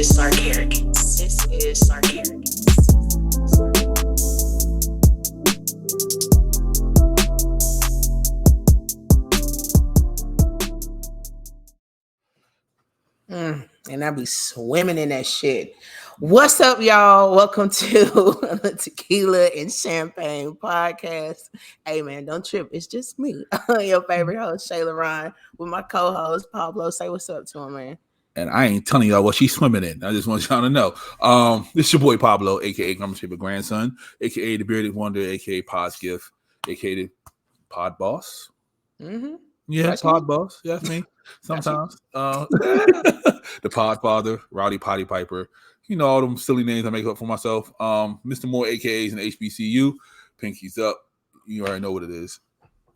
is Sarcarrogance. This is Sarcarrogance. And I be swimming in that shit. What's up, y'all? Welcome to the Tequila and Champagne podcast. Hey, man, don't trip. It's just me, your favorite host, Shayla Ryan, with my co-host, Pablo. Say what's up to him, man. And I ain't telling y'all what she's swimming in. I just want y'all to know. This is your boy Pablo, a.k.a. Grandma's favorite grandson, a.k.a. the bearded wonder, a.k.a. Pod's gift, a.k.a. the pod boss. Mm-hmm. Yeah, That's pod you. boss. Yeah, that's me. Sometimes. The pod father, Rowdy Potty Piper. You know, all them silly names I make up for myself. Mr. Moore, a.k.a. in HBCU. Pinkies up. You already know what it is.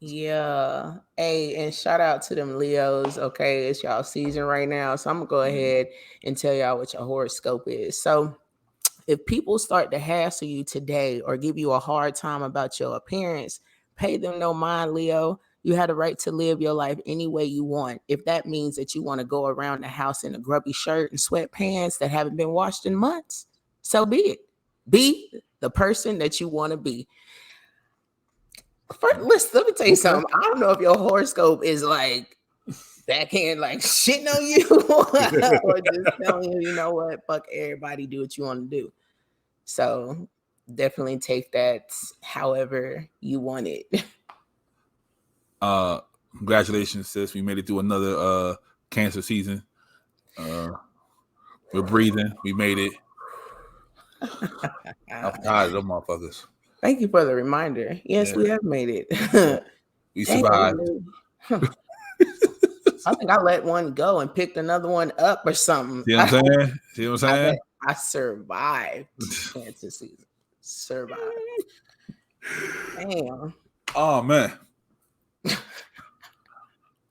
Yeah. Hey, and shout out to them Leos. Okay, it's y'all season right now. So I'm gonna go ahead and tell y'all what your horoscope is. So if people start to hassle you today or give you a hard time about your appearance, pay them no mind, Leo. You have the right to live your life any way you want. If that means that you want to go around the house in a grubby shirt and sweatpants that haven't been washed in months, so be it. Be the person that you want to be. First, let me tell you something. I don't know if your horoscope is like backhand, like shitting on you, or just telling you, you know what, fuck everybody, do what you want to do. So definitely take that however you want it. Congratulations, sis. We made it through another cancer season. We're breathing. We made it. I'm tired of them motherfuckers. Thank you for the reminder. Yes, we have made it. We survived. I think I let one go and picked another one up or something. See what I'm saying? See what I'm saying? I survived cancer season. Survived. Damn. Oh, man.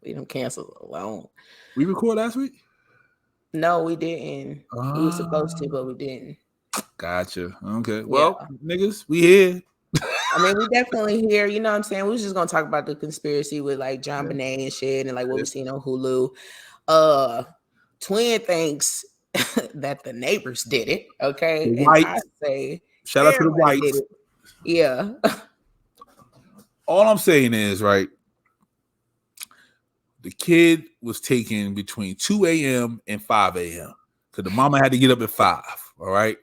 We done canceled alone. We record last week? No, we didn't. We were supposed to, but we didn't. Gotcha. Okay. Well, niggas, we here. I mean, we definitely here. You know what I'm saying? We was just gonna talk about the conspiracy with like JonBenét and shit, and like what we seen on Hulu. Twin thinks that the neighbors did it. Okay, The and whites. I say Shout out to the whites. Yeah. All I'm saying is, right, the kid was taken between 2 a.m. and 5 a.m. because the mama had to get up at 5. All right.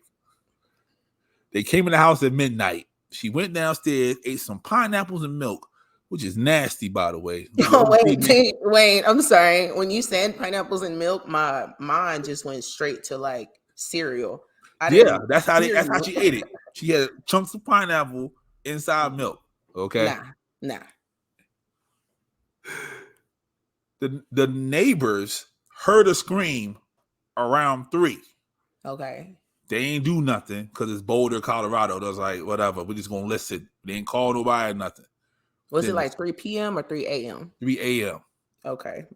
They came in the house at midnight. She went downstairs, ate some pineapples and milk, which is nasty, by the way. Wait. I'm sorry. When you said pineapples and milk, my mind just went straight to like cereal. That's how she ate it. She had chunks of pineapple inside milk. Okay. Nah. The neighbors heard a scream around 3. Okay. They ain't do nothing because it's Boulder, Colorado. They was like, whatever, we're just gonna listen. They ain't call nobody or nothing. Was it like 3 p.m. or 3 a.m.? 3 a.m. Okay.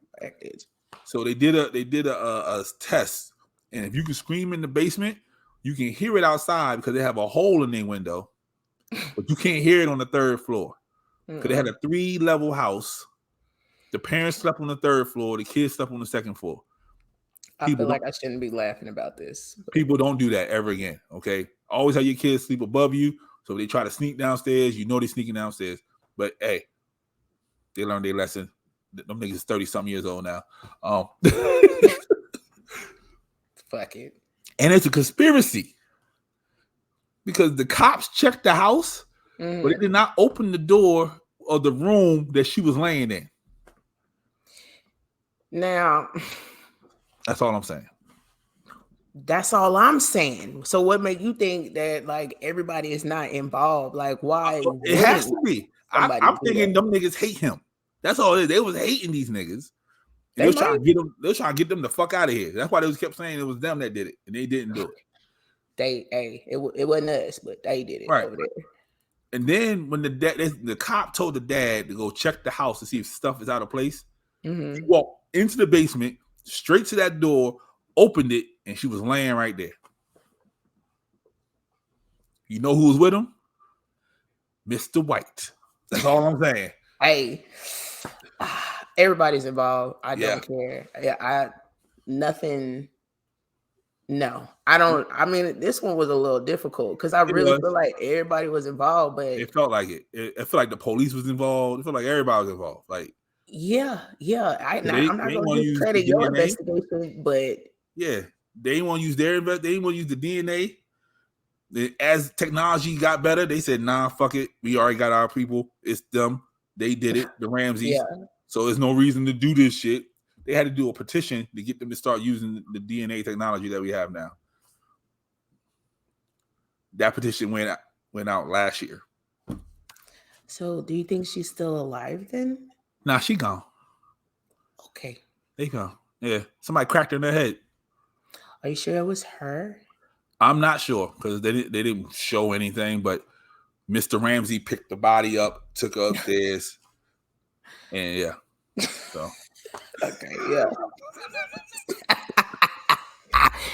So they did a test, and if you can scream in the basement, you can hear it outside because they have a hole in their window, but you can't hear it on the 3rd floor because they had a 3-level house. The parents slept on the 3rd floor. The kids slept on the 2nd floor. I feel like I shouldn't be laughing about this. People don't do that ever again, okay? Always have your kids sleep above you, so if they try to sneak downstairs, you know they're sneaking downstairs. But, hey, they learned their lesson. Them niggas 30-something years old now. Fuck it. And it's a conspiracy because the cops checked the house, but they did not open the door of the room that she was laying in. Now... That's all I'm saying. That's all I'm saying. So what make you think that like everybody is not involved? Like why? It has to be. I'm thinking them niggas hate him. That's all it is. They was hating these niggas. They was trying to get them. They was trying to get them the fuck out of here. That's why they kept saying it was them that did it, and they didn't do it. It wasn't us, but they did it over there. And then when the cop told the dad to go check the house to see if stuff is out of place, he walked into the basement. Straight to that door, opened it, and she was laying right there. You know who was with him? Mr. White. That's all I'm saying. Hey, everybody's involved. I don't care. Nothing No, I don't. I mean, this one was a little difficult because I It really was. feel like everybody was involved, but It felt like it. It felt like the police was involved. It felt like everybody was involved. Like yeah. they I'm not ain't gonna want to use the discredit your DNA. investigation, but Yeah, they ain't want to use they ain't want to use the DNA. As technology got better, they said, "Nah, fuck it. We already got our people. It's them. They did it. The Ramseys. yeah. So there's no reason to do this shit." They had to do a petition to get them to start using the DNA technology that we have now. That petition went out last year. So, do you think she's still alive then? Nah, she gone. Okay. They gone. Yeah, somebody cracked her in the head. Are you sure it was her? I'm not sure because they didn't show anything, but Mr. Ramsey picked the body up, took her upstairs, and yeah. So Okay, yeah.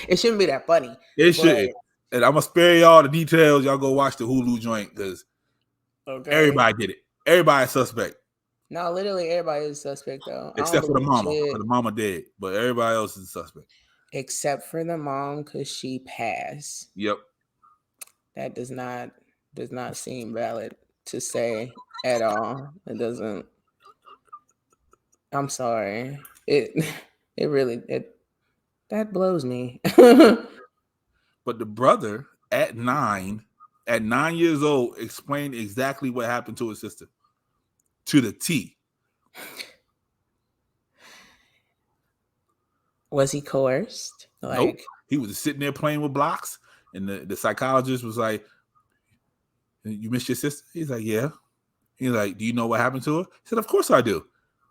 It shouldn't be that funny. it should. And I'm gonna spare y'all the details. Y'all go watch the Hulu joint because everybody did it. Everybody suspect. No, literally everybody is suspect though. Except for the mama. Because the mama dead. But everybody else is a suspect. Except for the mom because she passed. Yep. That does not seem valid to say at all. It doesn't. I'm sorry. It really that blows me. But the brother at 9 years old explained exactly what happened to his sister. To the T. Was he coerced? Nope. He was sitting there playing with blocks, and the psychologist was like, "You missed your sister?" He's like, "Yeah." He's like, "Do you know what happened to her?" He said, "Of course I do."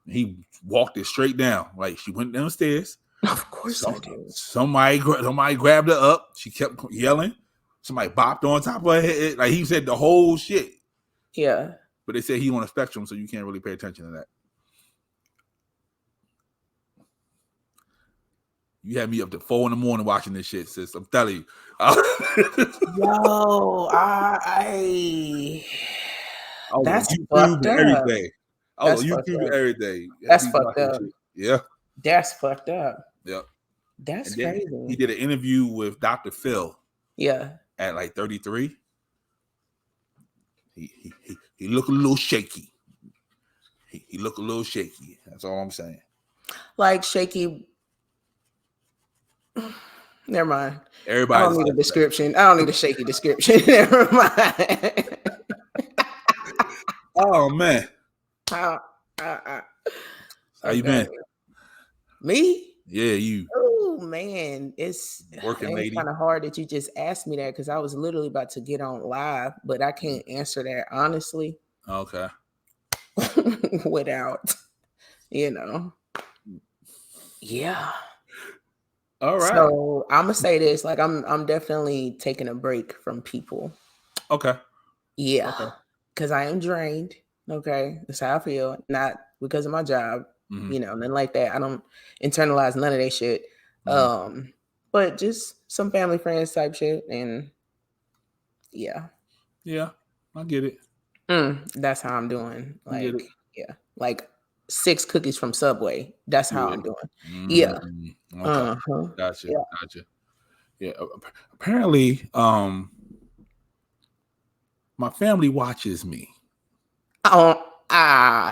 And he walked it straight down. Like she went downstairs. Of course I do. Somebody grabbed her up. She kept yelling. Somebody bopped on top of her head. Like he said the whole shit. Yeah. But they said he's on a spectrum, so you can't really pay attention to that. You had me up to 4 a.m. watching this shit, sis. I'm telling you. Yo, that's fucked up. Everything. I was on YouTube and everything. That's fucked up. Yeah. That's fucked up. Yep. That's crazy. He did an interview with Dr. Phil. Yeah. At like 33. He looked a little shaky. He looked a little shaky. That's all I'm saying. Like shaky. Never mind. Everybody. I don't need a description. I don't need a shaky description. Never mind. Oh man. How you been? Me? Yeah, you. Oh man, it's working lady. Kind of hard that you just asked me that because I was literally about to get on live, but I can't answer that honestly. Okay. Without, yeah. All right. So I'm gonna say this: like, I'm definitely taking a break from people. Okay. Yeah, because I am drained. Okay, that's how I feel. Not because of my job, nothing like that. I don't internalize none of that shit. But just some family friends type shit, and yeah, I get it. That's how I'm doing. Like, like 6 cookies from Subway. That's how I'm doing. Yeah. Okay. Gotcha. Yeah. Apparently, my family watches me.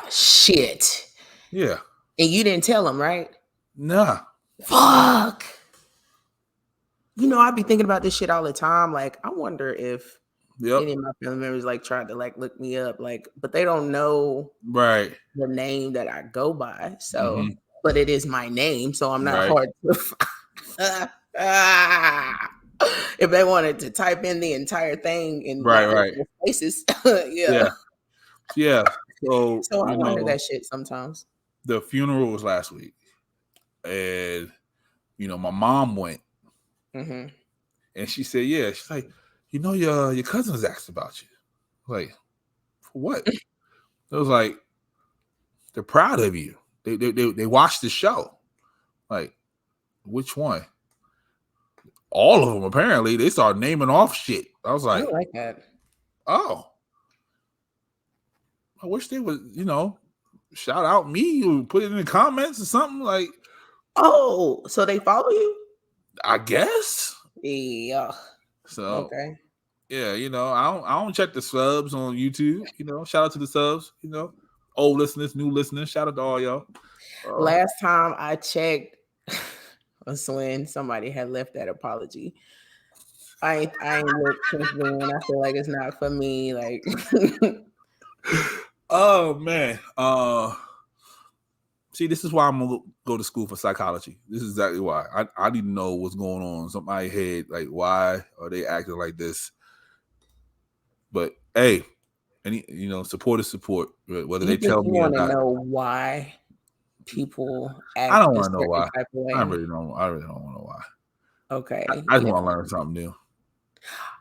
Shit. Yeah. And you didn't tell them, right? Nah. Fuck. I be thinking about this shit all the time. Like, I wonder if any of my family members like tried to like look me up, like, but they don't know the name that I go by. So, but it is my name, so I'm not hard to if they wanted to type in the entire thing in places, yeah. So I wonder that shit sometimes. The funeral was last week, and my mom went, and she said, "Yeah." She's like, your cousins asked about you. Like, for what? It was like, they're proud of you. They watched the show. Like, which one? All of them, apparently. They started naming off shit. I was like, I don't like that. Oh. I wish they would, shout out me or put it in the comments or something. Like, oh, so they follow you? I guess. Yeah. So Okay. yeah, I don't check the subs on YouTube. Shout out to the subs. Old listeners, new listeners. Shout out to all y'all. Last time I checked was when somebody had left that apology. I ain't looked since then. I feel like it's not for me. Like, oh man. See, this is why I'm gonna go to school for psychology. This is exactly why. I need to know what's going on in somebody's head. Like, why are they acting like this? But hey, support is support. Whether they tell me or want to not. know why people act. I don't want to know why. Type of way. I really don't want to know why. Okay. I just want to learn something new.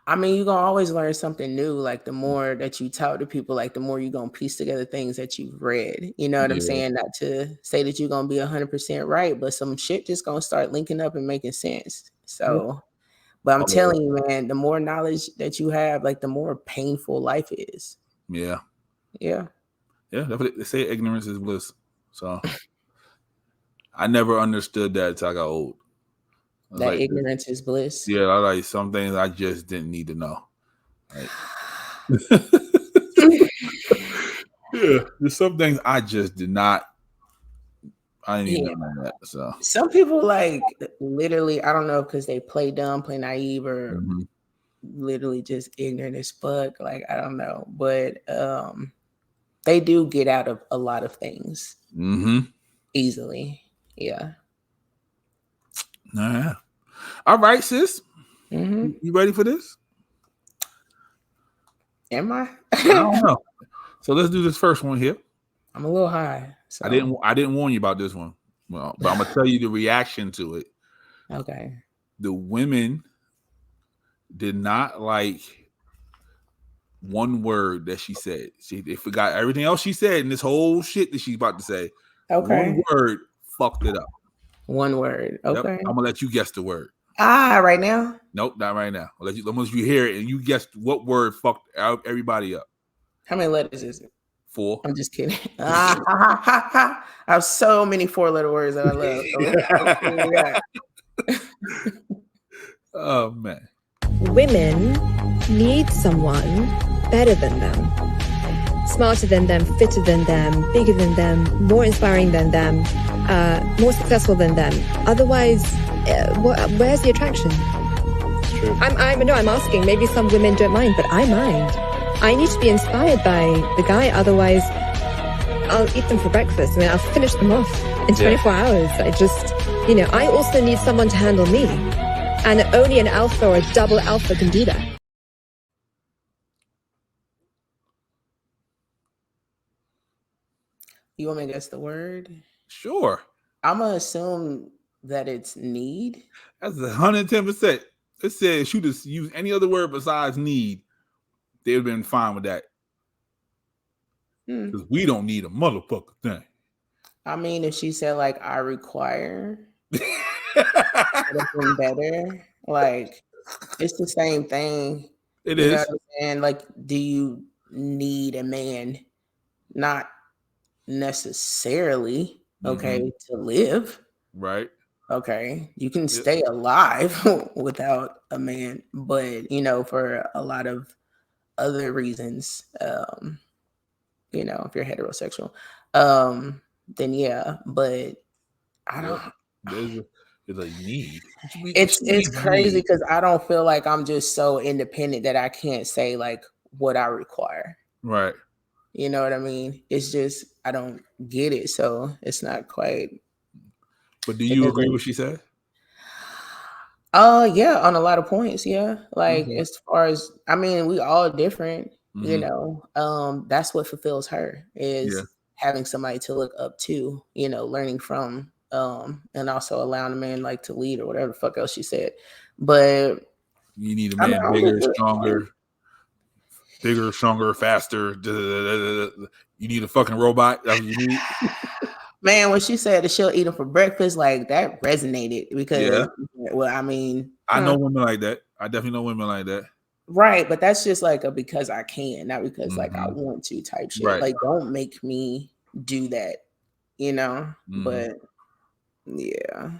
I mean, you're going to always learn something new. Like, the more that you talk to people, like, the more you're going to piece together things that you've read. You know what I'm saying? Not to say that you're going to be 100% right, but some shit just going to start linking up and making sense. So, but I'm telling you, man, the more knowledge that you have, like, the more painful life is. Yeah. Yeah. Yeah. They say ignorance is bliss. So I never understood that until I got old. That like, ignorance is bliss. Yeah, like some things I just didn't need to know. Like, yeah, there's some things I just did not. I didn't even know that. So some people like literally, I don't know, because they play dumb, play naive, or literally just ignorant as fuck. Like, I don't know, but they do get out of a lot of things easily. Yeah. Yeah. All right, sis. You ready for this? Am I? I don't know. So let's do this first one here. I'm a little high. So. I didn't warn you about this one. Well, but I'm gonna tell you the reaction to it. Okay. The women did not like one word that she said. They forgot everything else she said in this whole shit that she's about to say. Okay. One word fucked it up. One word. Okay. Yep. I'm gonna let you guess the word. Right now? Nope, not right now. I'll let you. Once you hear it and you guess what word fucked everybody up. How many letters is it? 4. I'm just kidding. I have so many 4-letter words that I love. Oh man. Women need someone better than them, smarter than them, fitter than them, bigger than them, more inspiring than them, more successful than them. Otherwise, where's the attraction? It's true. I'm asking. Maybe some women don't mind, but I mind. I need to be inspired by the guy. Otherwise, I'll eat them for breakfast. I mean, I'll finish them off in 24 hours. I also need someone to handle me. And only an alpha or a double alpha can do that. You want me to guess the word? Sure. I'm going to assume that it's need. That's 110%. It says she just use any other word besides need. They'd have been fine with that. Because we don't need a motherfucker thing. I mean, if she said, like, I require, it would have been better. Like, it's the same thing. It is. Know what I'm saying? Like, do you need a man? Not necessarily, okay, to live. Right. Okay. You can stay alive without a man, but, for a lot of other reasons, if you're heterosexual, then yeah, but I don't. There's a need. It's crazy because I don't feel like I'm just so independent that I can't say like what I require. Right. You know what I mean? It's just I don't get it, so it's not quite. But do you agree with what she said? Yeah, on a lot of points, yeah. Like as far as I mean, we all different, that's what fulfills her is having somebody to look up to, learning from, and also allowing a man like to lead or whatever the fuck else she said. But you need a man bigger, stronger, faster. You need a fucking robot. That's what you need. Man, when she said that she'll eat them for breakfast, like that resonated because, I mean, I know women like that. I definitely know women like that. Right, but that's just like a because I can, not because like I want to type shit. Right. Like, don't make me do that, But yeah,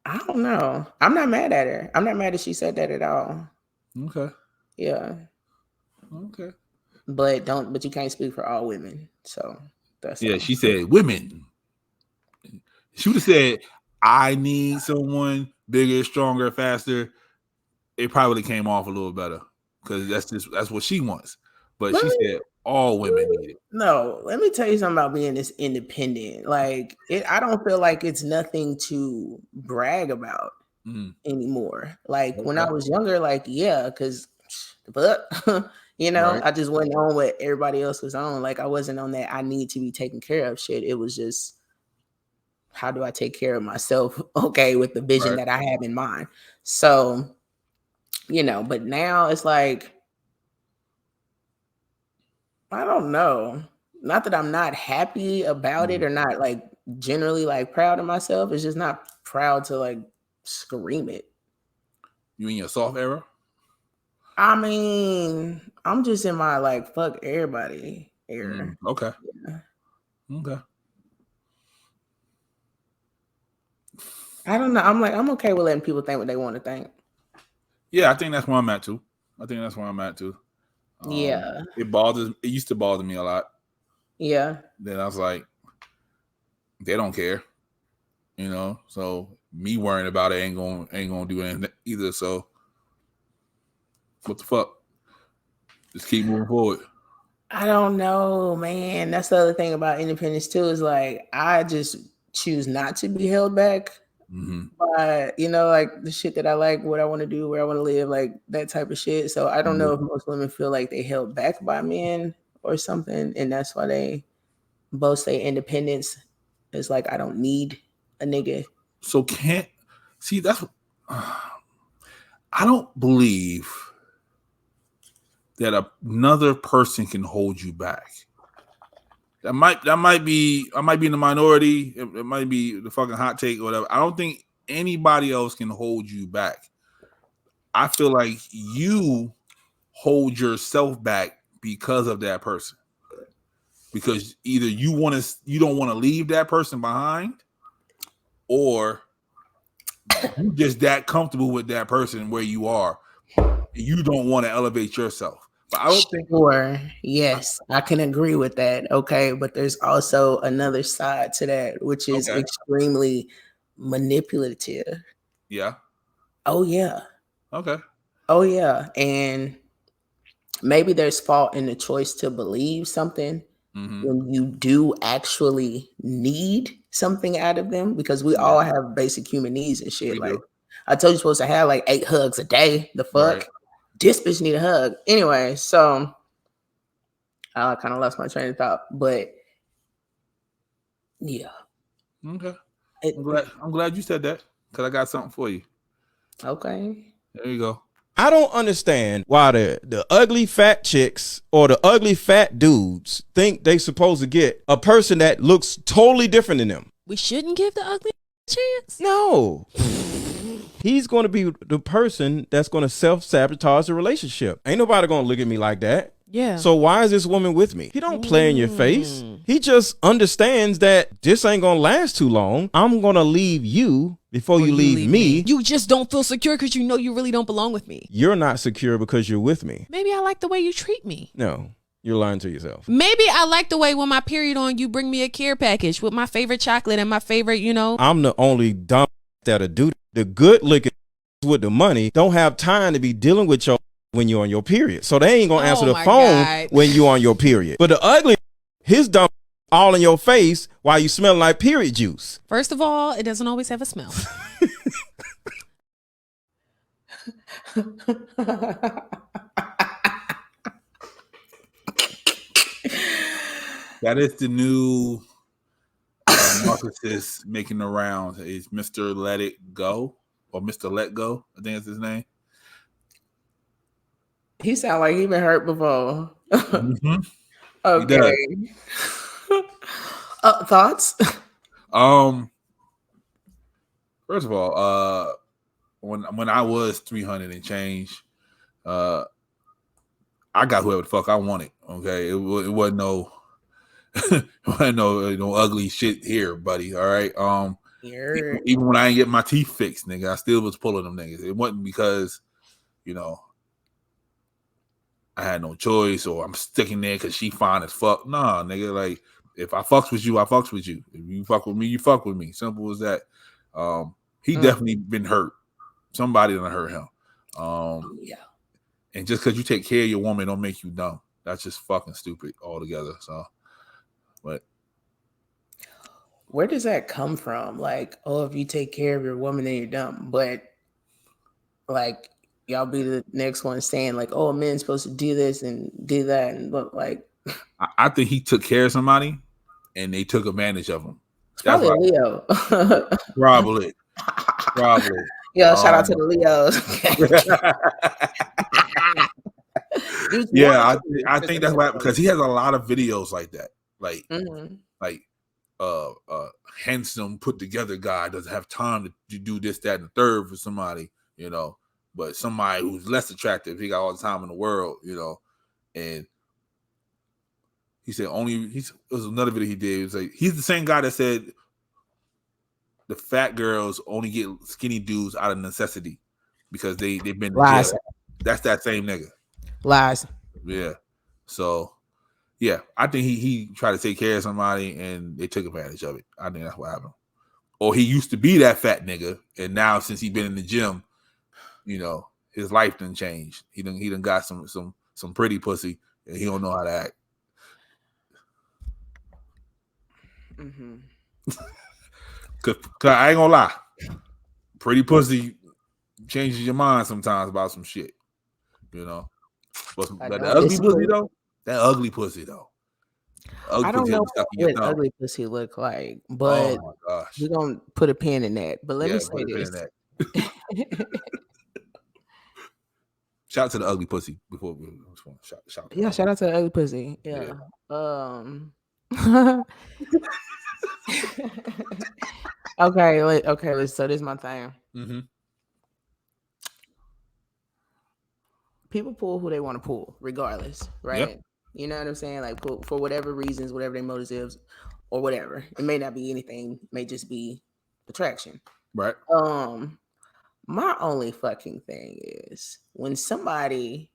I don't know. I'm not mad at her. I'm not mad that she said that at all. Okay. Yeah. Okay. But you can't speak for all women. So that's Yeah, all. she said women. She would have said, I need someone bigger, stronger, faster. It probably came off a little better because that's what she wants. But Let she me- said all women need it. No, let me tell you something about being this independent. Like I don't feel like it's nothing to brag about anymore. Like when I was younger, like yeah, because but Right. I just wasn't on what everybody else was on. Like I wasn't on that I need to be taken care of shit. It was just how do I take care of myself? Okay, with the vision that I have in mind. So, but now it's like I don't know. Not that I'm not happy about it or not like generally like proud of myself. It's just not proud to like scream it. You in your soft era? I mean, I'm just in my like fuck everybody era. Okay. Yeah. Okay. I don't know. I'm okay with letting people think what they want to think. Yeah, I think that's where I'm at too. Yeah. It used to bother me a lot. Yeah. Then I was like, they don't care. So me worrying about it ain't gonna do anything either. So what the fuck? Just keep moving forward. I don't know, man. That's the other thing about independence too, is like I just choose not to be held back by, like the shit that I like, what I want to do, where I want to live, like that type of shit. So I don't know if most women feel like they held back by men or something, and that's why they both say independence is like I don't need a nigga. So that's I don't believe that another person can hold you back. I might be in the minority. It might be the fucking hot take or whatever. I don't think anybody else can hold you back. I feel like you hold yourself back because of that person. Because either you don't want to leave that person behind, or you just that comfortable with that person where you are. You don't want to elevate yourself. But I don't think. Sure. Yes, I can agree with that. Okay, but there's also another side to that, which is extremely manipulative. Yeah. Oh yeah. Okay. Oh yeah, and maybe there's fault in the choice to believe something when you do actually need something out of them, because we all have basic human needs and shit. Like I told you, supposed to have like 8 hugs a day. The fuck? Right. This bitch need a hug. Anyway, so I kind of lost my train of thought, but yeah. Okay. I'm glad you said that, because I got something for you. Okay. There you go. I don't understand why the ugly fat chicks or the ugly fat dudes think they supposed to get a person that looks totally different than them. We shouldn't give the ugly a chance? No. He's going to be the person that's going to self-sabotage the relationship. Ain't nobody going to look at me like that. Yeah. So why is this woman with me? He don't play in your face. He just understands that this ain't going to last too long. I'm going to leave you before you leave me. You just don't feel secure because you know you really don't belong with me. You're not secure because you're with me. Maybe I like the way you treat me. No, you're lying to yourself. Maybe I like the way when my period on, you bring me a care package with my favorite chocolate and my favorite, I'm the only dumb that'll do that. The good looking with the money don't have time to be dealing with your when you're on your period. So they ain't gonna answer the phone when you're on your period. But the ugly, his dumb all in your face while you smell like period juice. First of all, it doesn't always have a smell. That is the new narcissist making the rounds. It's Mr. Let It Go, or Mr. Let Go, I think that's his name. He sound like he been hurt before. Okay. Thoughts? First of all, when I was 300 and change, I got whoever the fuck I wanted. Okay, it wasn't no, no ugly shit here, buddy. All right. Even when I didn't get my teeth fixed, nigga, I still was pulling them niggas. It wasn't because, I had no choice or I'm sticking there because she fine as fuck. Nah, nigga, like, if I fucks with you, I fucks with you. If you fuck with me, you fuck with me. Simple as that. He definitely been hurt. Somebody done hurt him. And just because you take care of your woman don't make you dumb. That's just fucking stupid altogether. So, but where does that come from? Like, if you take care of your woman, then you're dumb. But like, y'all be the next one saying like, a man's supposed to do this and do that, and look like. I think he took care of somebody, and they took advantage of him. That's probably Leo. Probably. Yo, shout out to the Leos. Yeah, I think that's why, because he has a lot of videos like that. Like, handsome, put together guy doesn't have time to do this, that, and the third for somebody, but somebody who's less attractive, he got all the time in the world, and he said it was another video he did. It was like, he's the same guy that said the fat girls only get skinny dudes out of necessity because they've been to jail. That's that same nigga. Lies. Yeah. So, yeah, I think he tried to take care of somebody and they took advantage of it. I think that's what happened. Or he used to be that fat nigga, and now since he's been in the gym, his life done changed. He done got some pretty pussy, and he don't know how to act. Mm-hmm. Cause I ain't gonna lie, pretty pussy changes your mind sometimes about some shit, But the ugly pussy though, I don't know what ugly pussy look like, but we're gonna put a pin in that. But let me say this. Shout out to the ugly pussy before we shout out to the ugly pussy. Yeah. Okay. So this is my thing. Mm-hmm. People pull who they want to pull, regardless, right? Yep. You know what I'm saying? Like, for whatever reasons, whatever their motives is, or whatever. It may not be anything. It may just be attraction. Right. My only fucking thing is when somebody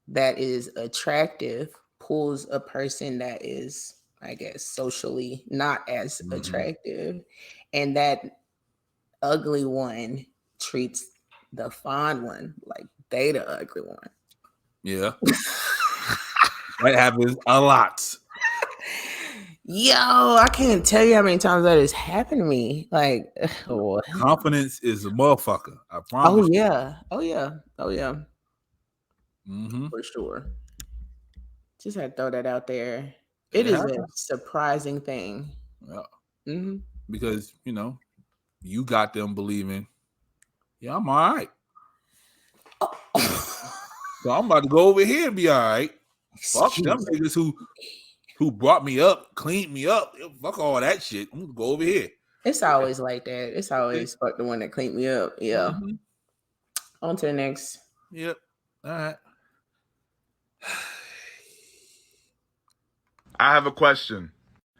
that is attractive pulls a person that is, I guess, socially not as attractive, and that ugly one treats the fine one like they the ugly one. Yeah. That happens a lot. Yo, I can't tell you how many times that has happened to me. Like, confidence is a motherfucker. I promise. Oh yeah. Mm-hmm. For sure. Just had to throw that out there. It is a surprising thing. Yeah. Mm-hmm. Because you got them believing, yeah, I'm all right. So I'm about to go over here and be all right. Fuck them niggas who brought me up, cleaned me up. Fuck all that shit. I'm gonna go over here. It's always like that. It's always fuck the one that cleaned me up. Yeah. Mm-hmm. On to the next. Yep. All right. I have a question.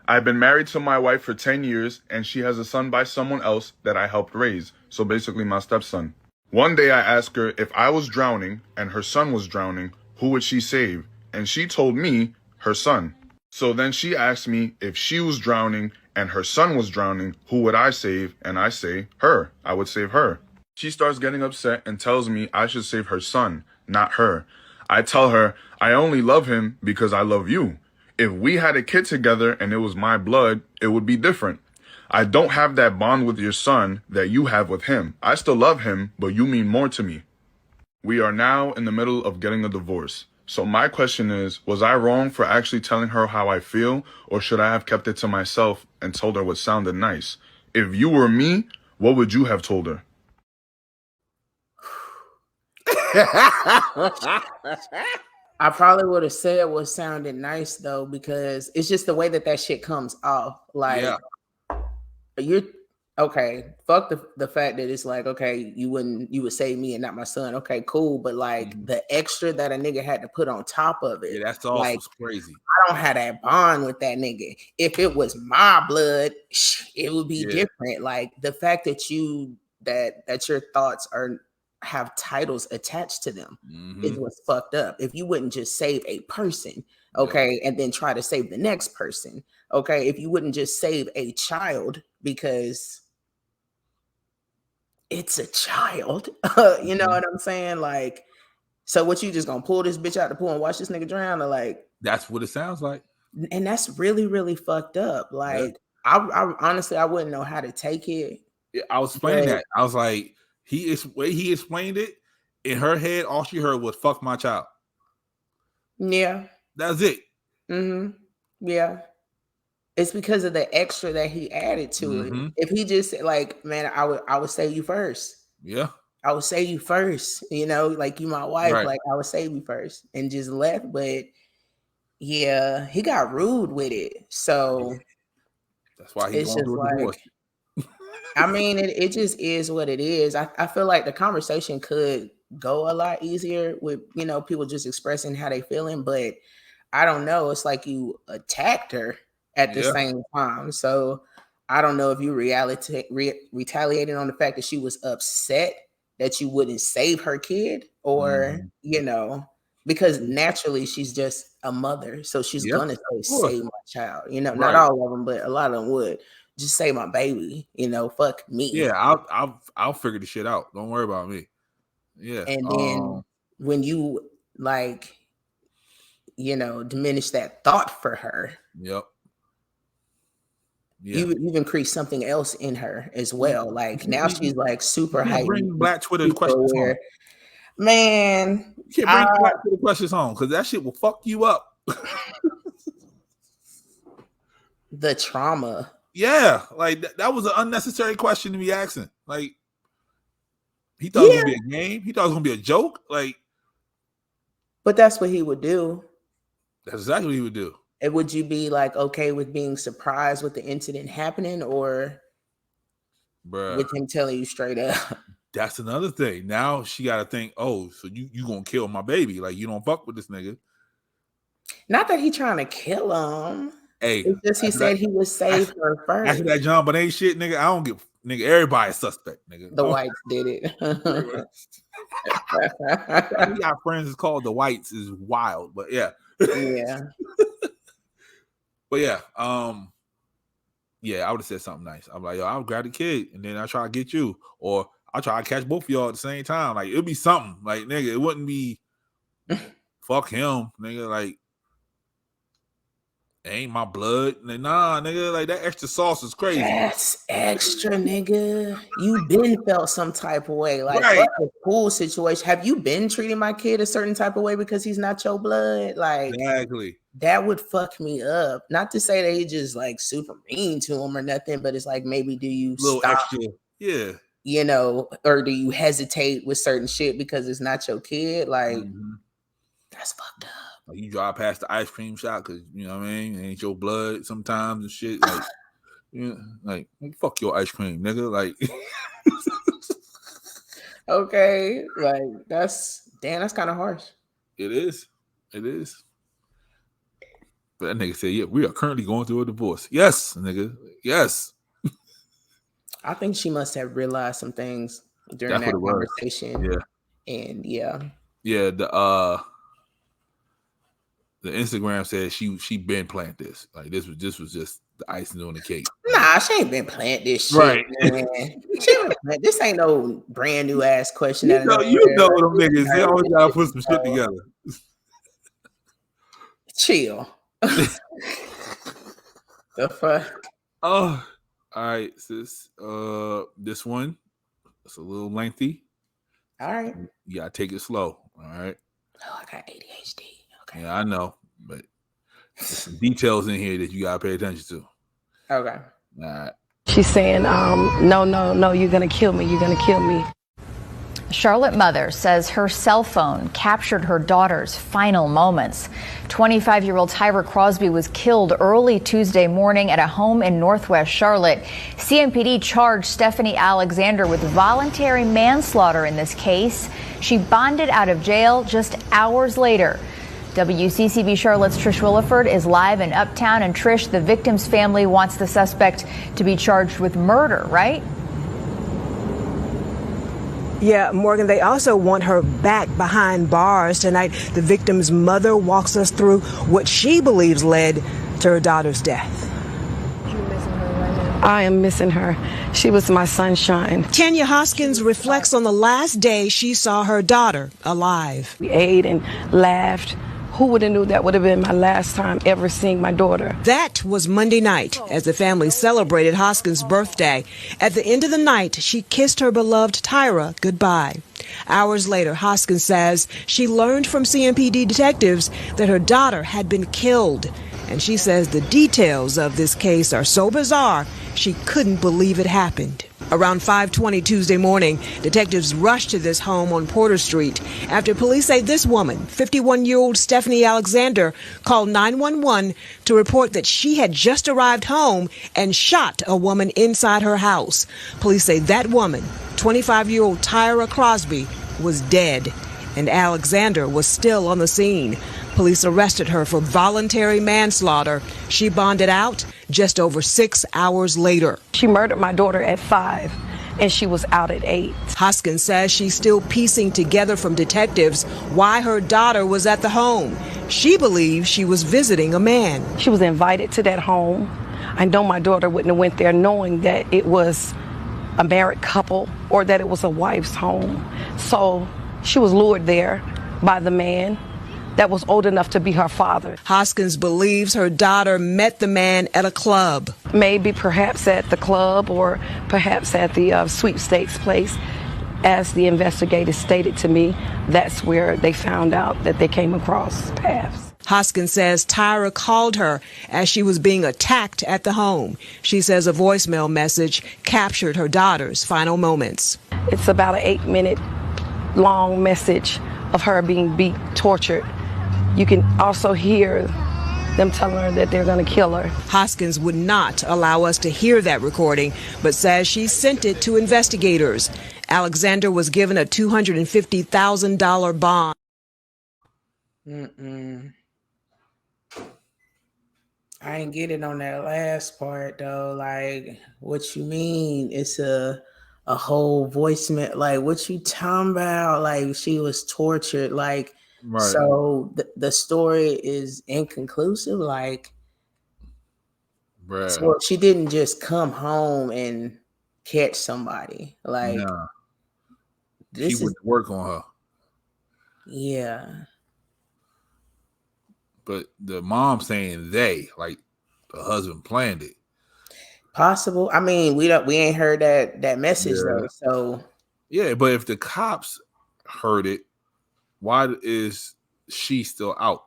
I've been married to my wife for 10 years, and she has a son by someone else that I helped raise. So basically my stepson. One day I asked her if I was drowning and her son was drowning, who would she save? And she told me her son. So then she asked me if she was drowning and her son was drowning, who would I save? And I say her. I would save her. She starts getting upset and tells me I should save her son, not her. I tell her I only love him because I love you. If we had a kid together and it was my blood, it would be different. I don't have that bond with your son that you have with him. I still love him, but you mean more to me. We are now in the middle of getting a divorce. So my question is, was I wrong for actually telling her how I feel, or should I have kept it to myself and told her what sounded nice? If you were me, what would you have told her? I probably would have said what sounded nice though, because it's just the way that shit comes off. Like, Okay, fuck the fact that it's like, okay, you would save me and not my son. Okay, cool. But like the extra that a nigga had to put on top of it, Yeah, that's also crazy. I don't have that bond with that nigga. If it was my blood, it would be different. Like the fact that that your thoughts have titles attached to them is what's fucked up. If you wouldn't just save a person, okay, and then try to save the next person, okay, if you wouldn't just save a child because it's a child, you know what I'm saying? Like, so what, you just gonna pull this bitch out the pool and watch this nigga drown? Or like, that's what it sounds like. And that's really, really fucked up. Like, I honestly, I wouldn't know how to take it. I was explaining that. I was like, he explained it. In her head, all she heard was "fuck my child." Yeah, that's it. Yeah, it's because of the extra that he added to it. If he just said, like, man, I would save you first. Yeah, I would save you first. You know, like, you my wife. Right. Like, I would save you first, and just left. But yeah, he got rude with it. So that's why he's going through a divorce. I mean, it just is what it is. I feel like the conversation could go a lot easier with, you know, people just expressing how they feeling, but I don't know. It's like you attacked her at the same time. So I don't know if you retaliated on the fact that she was upset that you wouldn't save her kid, or, you know, because naturally she's just a mother. So she's going to save my child, you know, not all of them, but a lot of them would. Just say my baby, you know, fuck me. Yeah, I'll figure the shit out. Don't worry about me. Yeah. And then when you, like, you know, diminish that thought for her, yeah, you've increased something else in her as well. Like, now she's like super hyped. Bring Black Twitter questions home. Man, you can't bring Black Twitter questions home because that shit will fuck you up. The trauma. Yeah, like that was an unnecessary question to be asking. Like, he thought it was gonna be a game. He thought it was gonna be a joke. Like, but that's what he would do. That's exactly what he would do. And would you be like okay with being surprised with the incident happening, or with him telling you straight up? That's another thing. Now she got to think, oh, so you gonna kill my baby? Like, you don't fuck with this nigga. Not that he trying to kill him. Hey, it's just he said he would save her first. After that JonBenét shit, nigga, I don't give, nigga, everybody's suspect, nigga. The whites did it. We got friends that's called the whites is wild, but yeah. Yeah. But yeah, yeah, I would have said something nice. I'm like, yo, I'll grab the kid and then I'll try to get you, or I'll try to catch both of y'all at the same time. Like, it'll be something. Like, nigga, it wouldn't be fuck him, nigga. Like, ain't my blood. Nah, nigga, like that extra sauce is crazy. That's extra, nigga. You been felt some type of way. Like, what a cool situation. Have you been treating my kid a certain type of way because he's not your blood? Like, exactly. That would fuck me up. Not to say that he just like super mean to him or nothing, but it's like, maybe do you stop? Extra. Yeah. You know, or do you hesitate with certain shit because it's not your kid? Like, that's fucked up. Like, you drive past the ice cream shop because, you know what I mean, it ain't your blood sometimes and shit. Like, you know, like, fuck your ice cream, nigga. Like, okay, like that's kind of harsh. It is. But that nigga said, yeah, we are currently going through a divorce. Yes, nigga. Yes. I think she must have realized some things during that conversation. Yeah. And yeah. Yeah, the Instagram said she been planted this. Like, this was just the icing on the cake. Nah, she ain't been planted this shit. Right. Man. This ain't no brand new ass question. You know them niggas. They always gotta put some shit together. Chill. The fuck? Oh, all right, sis. This one, it's a little lengthy. All right. You gotta take it slow. All right. Oh, I got ADHD. Okay. Yeah, I know, but there's some details in here that you gotta pay attention to. Okay. All right. She's saying, no, you're gonna kill me. You're gonna kill me. Charlotte mother says her cell phone captured her daughter's final moments. 25-year-old Tyra Crosby was killed early Tuesday morning at a home in Northwest Charlotte. CMPD charged Stephanie Alexander with voluntary manslaughter in this case. She bonded out of jail just hours later. WCCB Charlotte's Trish Williford is live in Uptown. And Trish, the victim's family wants the suspect to be charged with murder, right? Yeah, Morgan, they also want her back behind bars tonight. The victim's mother walks us through what she believes led to her daughter's death. I am missing her. She was my sunshine. Tanya Hoskins reflects on the last day she saw her daughter alive. We ate and laughed. Who would have knew that would have been my last time ever seeing my daughter? That was Monday night as the family celebrated Hoskins' birthday. At the end of the night, she kissed her beloved Tyra goodbye. Hours later, Hoskins says she learned from CMPD detectives that her daughter had been killed. And she says the details of this case are so bizarre, she couldn't believe it happened. Around 5:20 Tuesday morning, detectives rushed to this home on Porter Street after police say this woman, 51-year-old Stephanie Alexander, called 911 to report that she had just arrived home and shot a woman inside her house. Police say that woman, 25-year-old Tyra Crosby, was dead, and Alexander was still on the scene. Police arrested her for voluntary manslaughter. She bonded out just over 6 hours later. She murdered my daughter at 5, and she was out at 8. Hoskins says she's still piecing together from detectives why her daughter was at the home. She believes she was visiting a man. She was invited to that home. I know my daughter wouldn't have went there knowing that it was a married couple or that it was a wife's home. So she was lured there by the man that was old enough to be her father. Hoskins believes her daughter met the man at a club. Maybe perhaps at the club or perhaps at the sweepstakes place. As the investigators stated to me, that's where they found out that they came across paths. Hoskins says Tyra called her as she was being attacked at the home. She says a voicemail message captured her daughter's final moments. It's about an 8-minute long message of her being beat, tortured. You can also hear them telling her that they're going to kill her. Hoskins would not allow us to hear that recording, but says she sent it to investigators. Alexander was given a $250,000 bond. I ain't get it on that last part though. Like, what you mean? It's a whole voicemail. Like, what you talking about? Like, she was tortured. Like, right. So the story is inconclusive. Like, so she didn't just come home and catch somebody. Like, nah. This she would work on her. Yeah. But the mom saying they, like the husband planned it. Possible. I mean, we ain't heard that message though. So yeah, but if the cops heard it, why is she still out?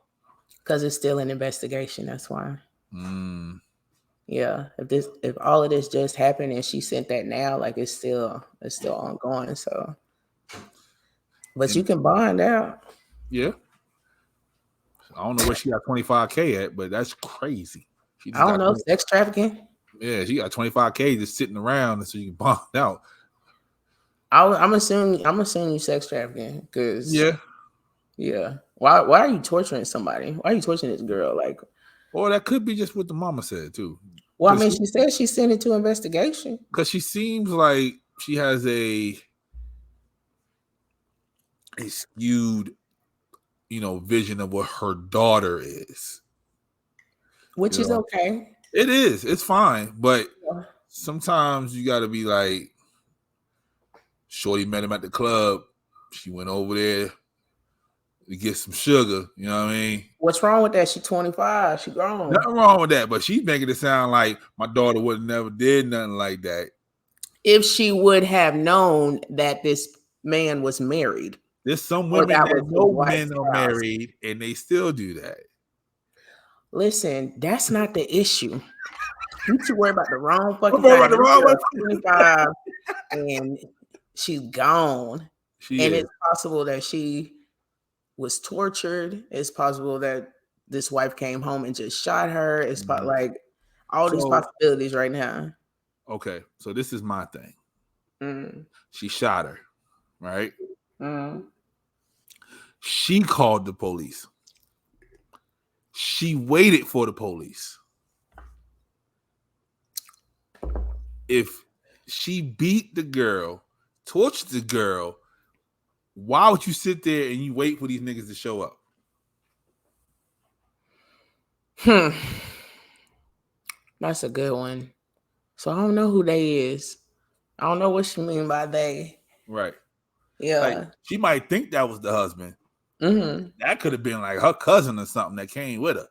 Because it's still an investigation. That's why. Yeah. If all of this just happened and she sent that now, like it's still ongoing. So, but you can bond out. Yeah. I don't know where she got 25K at, but that's crazy. I don't know, sex trafficking. Yeah, she got 25K just sitting around, so you can bond out. I'm assuming sex trafficking because yeah. Why are you torturing somebody? Why are you torturing this girl? Like, well, that could be just what the mama said too. Well, I mean, she said she sent it to investigation because she seems like she has a skewed, vision of what her daughter is, which is okay. It is. It's fine, but sometimes you got to be like, shorty met him at the club. She went over there to get some sugar. You know what I mean? What's wrong with that? She's 25. She grown. Nothing wrong with that, but she's making it sound like my daughter would have never did nothing like that. If she would have known that this man was married. There's some women that know men are married and they still do that. Listen, that's not the issue. You should worry about the wrong fucking thing. 25 and she's gone. It's possible that she was tortured. It's possible that this wife came home and just shot her. It's like all these possibilities right now. Okay, so this is my thing. Mm. She shot her, right? Mm. She called the police. She waited for the police. If she beat the girl, tortured the girl, why would you sit there and you wait for these niggas to show up? That's a good one. So I don't know who they is. I don't know what she mean by they. Right. Yeah. Like, she might think that was the husband. Mm-hmm. That could have been like her cousin or something that came with her.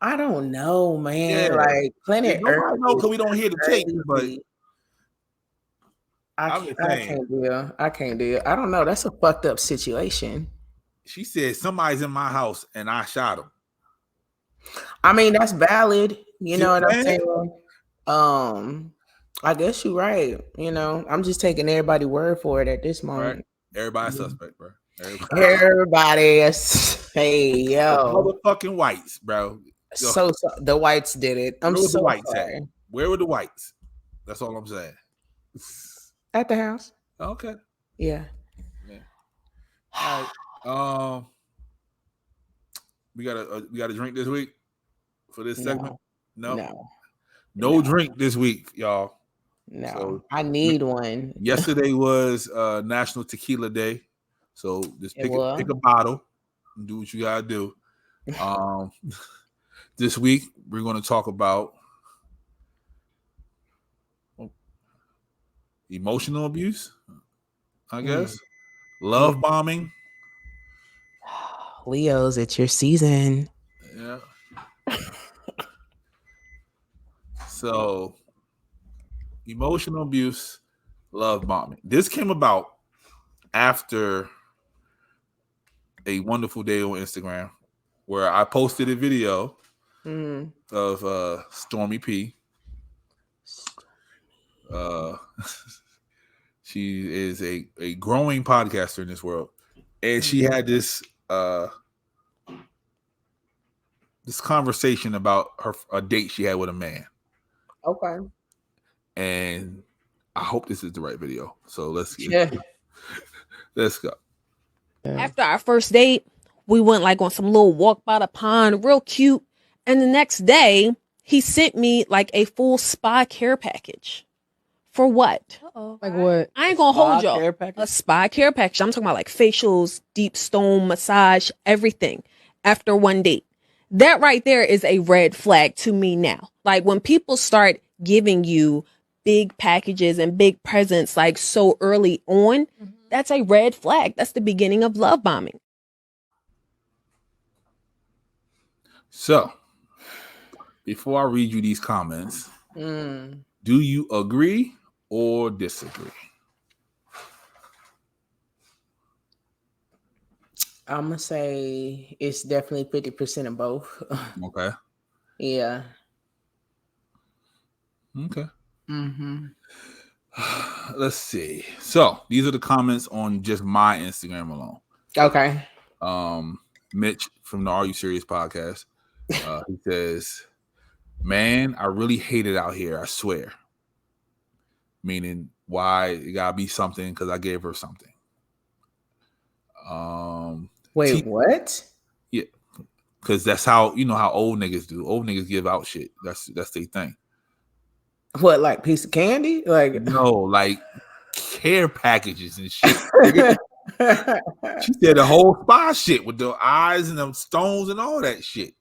I don't know, man. Yeah. Like Planet Earth. No, because we don't hear the tape, but I can't deal. I don't know. That's a fucked up situation. She said somebody's in my house and I shot him. I mean, that's valid. You know what I'm saying? I guess you're right. You know, I'm just taking everybody's word for it at this moment. Right. Everybody's suspect, bro. Everybody is, hey, yo. Motherfucking whites, bro. Yo. So the whites did it. I'm so the whites sorry. at? Where were the whites? That's all I'm saying. At the house. Okay. Yeah. All right. We got a drink this week for this segment. No drink this week, y'all. No, so, I need one. Yesterday was National Tequila Day, so just pick a bottle and do what you gotta do. This week we're going to talk about emotional abuse, I guess, love bombing. Leos, it's your season. Yeah. So, emotional abuse, love bombing. This came about after a wonderful day on Instagram where I posted a video of Stormy P. She is a growing podcaster in this world. And she had this conversation about a date she had with a man. Okay. And I hope this is the right video. So let's go. After our first date, we went like on some little walk by the pond, real cute. And the next day, he sent me like a full spa care package. For what? Like what? I ain't gonna hold y'all. A spa care package. I'm talking about like facials, deep stone massage, everything after one date. That right there is a red flag to me now. Like when people start giving you big packages and big presents like so early on, that's a red flag. That's the beginning of love bombing. So, before I read you these comments, do you agree or disagree? I'm going to say it's definitely 50% of both. Okay. Yeah. Okay. Mm-hmm. Let's see. So, these are the comments on just my Instagram alone. Okay. Mitch from the Are You Serious podcast. He says, man, I really hate it out here. I swear. Meaning, why it gotta be something because I gave her something. Wait, what? Yeah, because that's how how old niggas do. Old niggas give out shit. That's their thing. What, like piece of candy? Like no, like care packages and shit. She said the whole spa shit with the eyes and them stones and all that shit.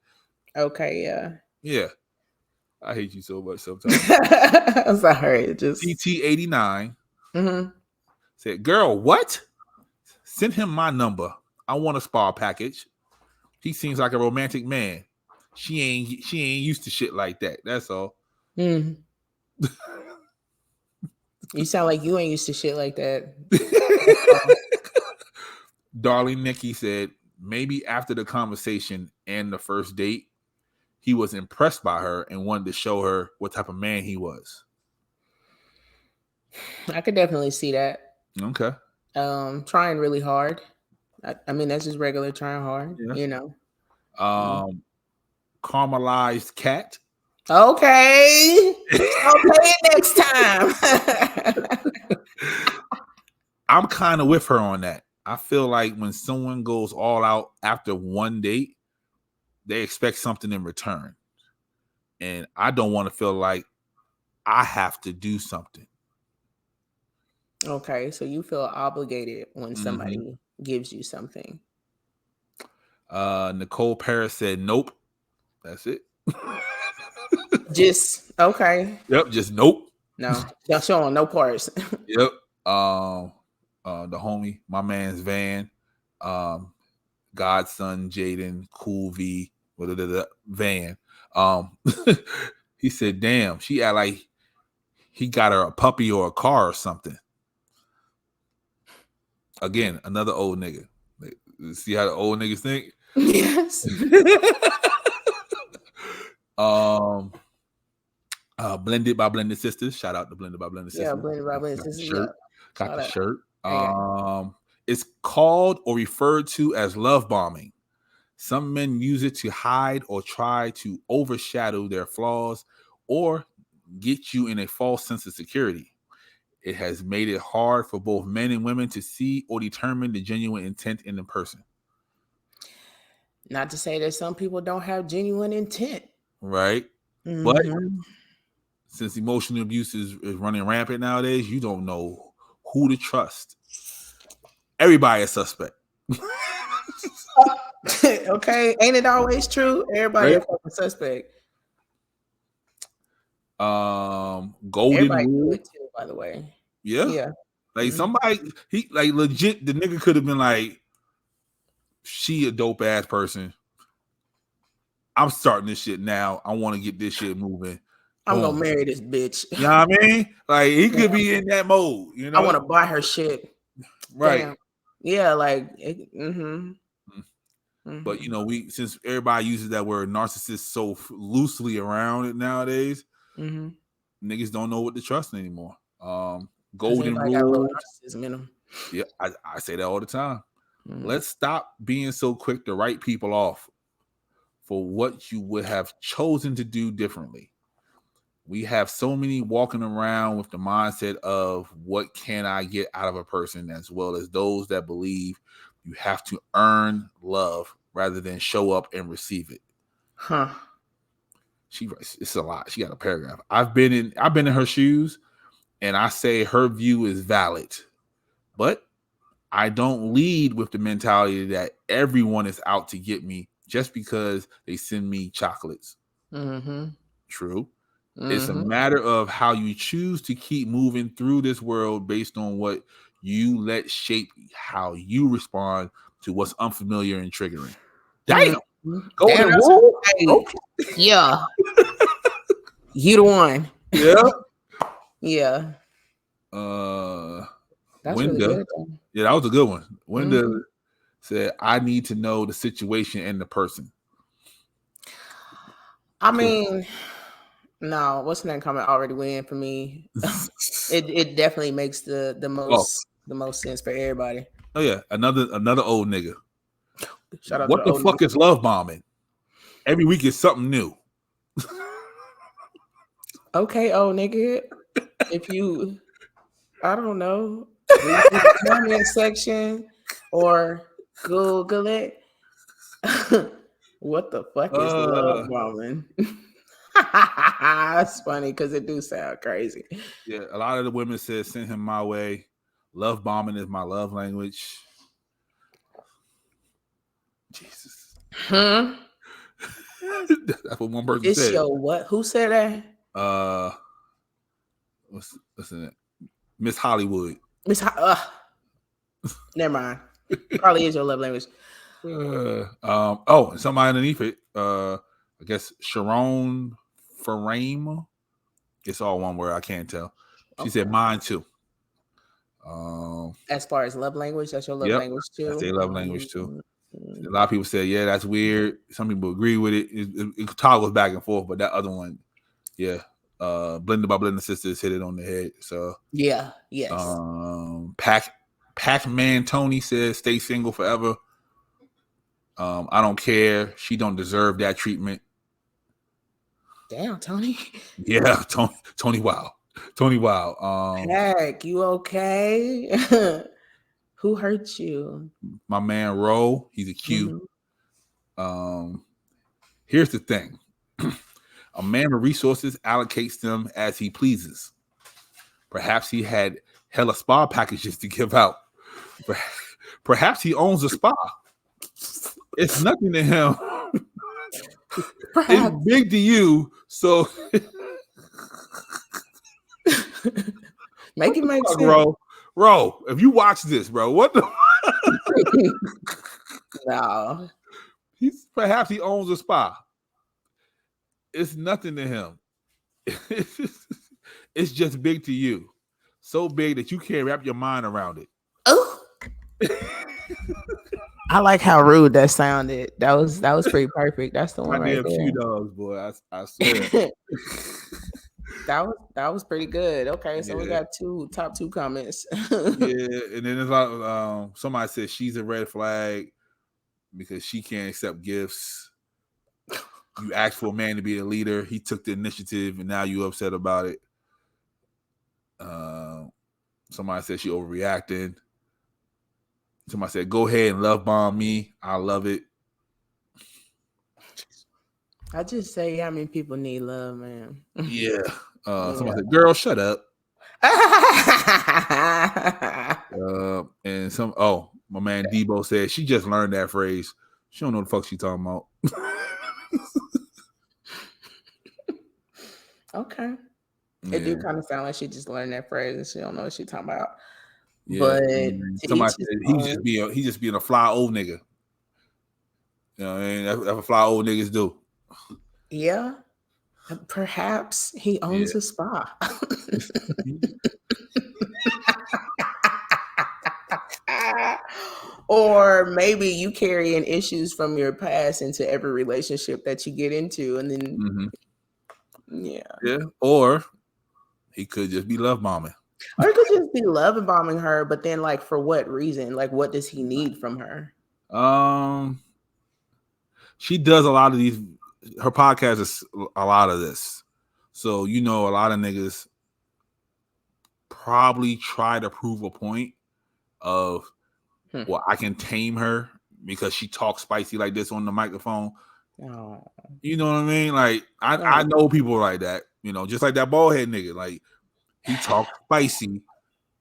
Okay, yeah. Yeah. I hate you so much sometimes. I'm sorry. Just CT89 said, girl, what? Send him my number. I want a spa package. He seems like a romantic man. She ain't used to shit like that. That's all. You sound like you ain't used to shit like that. Darling Nikki said, maybe after the conversation and the first date, he was impressed by her and wanted to show her what type of man he was. I could definitely see that. Okay. Trying really hard. I mean, that's just regular trying hard, Yeah. you know. Caramelized cat. Okay. I'll play it next time. I'm kind of with her on that. I feel like when someone goes all out after one date, they expect something in return. And I don't want to feel like I have to do something. Okay, so you feel obligated when somebody gives you something. Nicole Paris said, nope. That's it. Just, okay. Yep, just nope. No, y'all showing no parts. Yep. The homie, my man's Van, Godson, Jaden, Cool V, Van. He said, damn, she act like he got her a puppy or a car or something. Again, another old nigga. See how the old niggas think? Yes. Blended by Blended Sisters. Shout out to Blended by Blended Sisters. Yeah, Blended by Blended Sisters. Got the shirt. It's called or referred to as love bombing. Some men use it to hide or try to overshadow their flaws or get you in a false sense of security. It has made it hard for both men and women to see or determine the genuine intent in the person. Not to say that some people don't have genuine intent. Right. But since emotional abuse is running rampant nowadays, you don't know who to trust. Everybody is suspect. Okay. Ain't it always true? Everybody is a suspect. Golden Everybody rule too, by the way. Yeah. Like somebody, he like legit, the nigga could have been like, she a dope ass person. I'm starting this shit now. I want to get this shit moving. I'm gonna marry this bitch. You know what I mean? Like he could be in that mode. You know, I want to buy her shit. Right. Damn. Yeah, like But you know, since everybody uses that word narcissist so loosely around it nowadays, niggas don't know what to trust anymore. Golden rule. Narcissism in them. Yeah, I say that all the time. Let's stop being so quick to write people off for what you would have chosen to do differently. We have so many walking around with the mindset of what can I get out of a person, as well as those that believe you have to earn love rather than show up and receive it. Huh. It's a lot. She got a paragraph. I've been in her shoes, and I say her view is valid, but I don't lead with the mentality that everyone is out to get me just because they send me chocolates. True. It's a matter of how you choose to keep moving through this world based on what you let shape how you respond to what's unfamiliar and triggering. Damn. Golden rule. Okay. Yeah. You the one. Yeah. Yeah. That's really good. Yeah, that was a good one. Wenda said, I need to know the situation and the person. I mean, no, what's the name comment already win for me? It definitely makes the most sense for everybody. Oh yeah, another old nigga. Shout out what to the fuck is love bombing? Every week is something new. Okay, old nigga. If you, I don't know, read the comment section or Google it. What the fuck is love bombing? That's funny because it do sound crazy. Yeah, a lot of the women said send him my way. Love bombing is my love language. Jesus. That's what one person said. It's your what? Who said that? What's in it? Miss Hollywood. Never mind. Probably is your love language. And somebody underneath it. I guess Sharon Farame. It's all one word. I can't tell. She said mine too. As far as love language, that's your love language too. That's their love language too. A lot of people say, yeah, that's weird. Some people agree with it. It toggles back and forth, but that other one, yeah. Blended by Blended Sisters hit it on the head. So yeah, yes. Pac-Man Tony says, "Stay single forever." I don't care. She don't deserve that treatment. Damn, Tony. Yeah, Tony. Wow, Tony. Wow. Heck, you okay? Who hurt you? My man Ro, he's a Q. Here's the thing: a man with resources allocates them as he pleases. Perhaps he had hella spa packages to give out. Perhaps he owns a spa. It's nothing to him. It's big to you, so make it make sense, bro. If you watch this, bro, what the? No, perhaps he owns a spa. It's nothing to him. It's just big to you, so big that you can't wrap your mind around it. Oh. I like how rude that sounded. That was pretty perfect. That's the one right there. Few dogs, boy. I swear. that was pretty good. Okay, so we got top two comments. Yeah, and then there's like somebody said she's a red flag because she can't accept gifts. You asked for a man to be a leader. He took the initiative, and now you upset about it. Somebody said she overreacted. Somebody said, "Go ahead and love bomb me. I love it." I just say how many people need love, man. Yeah. Somebody said, "Girl, shut up." And my man Debo said she just learned that phrase. She don't know the fuck she talking about. Okay. It do kind of sound like she just learned that phrase and she don't know what she talking about. Yeah. But somebody said he just being a fly old nigga. You know what I mean? That's what fly old niggas do. Yeah. Perhaps he owns a spa. Or maybe you carrying issues from your past into every relationship that you get into, and then yeah. Or he could just be love bombing. Or he could just be love bombing her, but then like for what reason? Like what does he need from her? She does a lot of these. Her podcast is a lot of this. So a lot of niggas probably try to prove a point of well, I can tame her because she talks spicy like this on the microphone. Oh. You know what I mean? Like I know people like that, just like that bald head nigga. Like he talks spicy,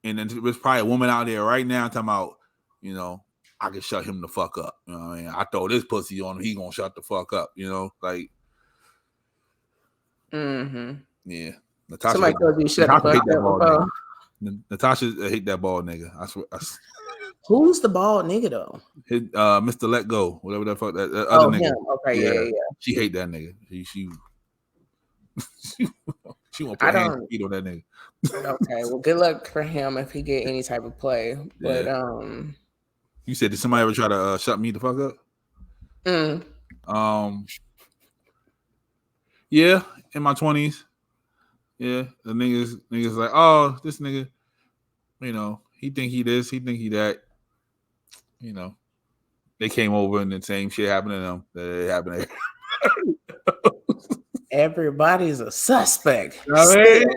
and then there's probably a woman out there right now talking about, I can shut him the fuck up. You know what I mean? I throw this pussy on him, he gonna shut the fuck up. Like. Yeah. Natasha. Somebody told you shut the fuck up. Natasha hate that bald nigga. I swear. Who's the bald nigga though? Mr. Let Go, whatever the fuck that other nigga. Him. Okay, yeah. She hate that nigga. She won't put hands on that nigga. Okay, well, good luck for him if he get any type of play. But you said, did somebody ever try to shut me the fuck up? Yeah, in my 20s. Yeah, the niggas like, oh, this nigga, he think he this, he think he that. They came over and the same shit happened to them that it happened to everybody's a suspect. It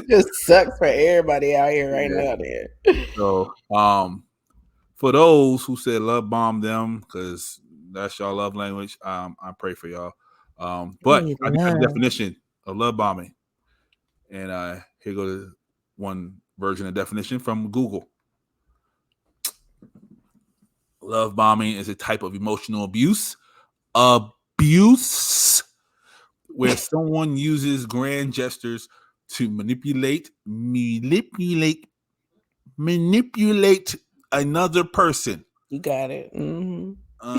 just sucks for everybody out here right now. There. So, for those who said love bomb them because that's y'all love language, I pray for y'all. But I got the definition of love bombing, and here goes one version of definition from Google. Love bombing is a type of emotional abuse where someone uses grand gestures to manipulate another person. You got it. Mm-hmm. I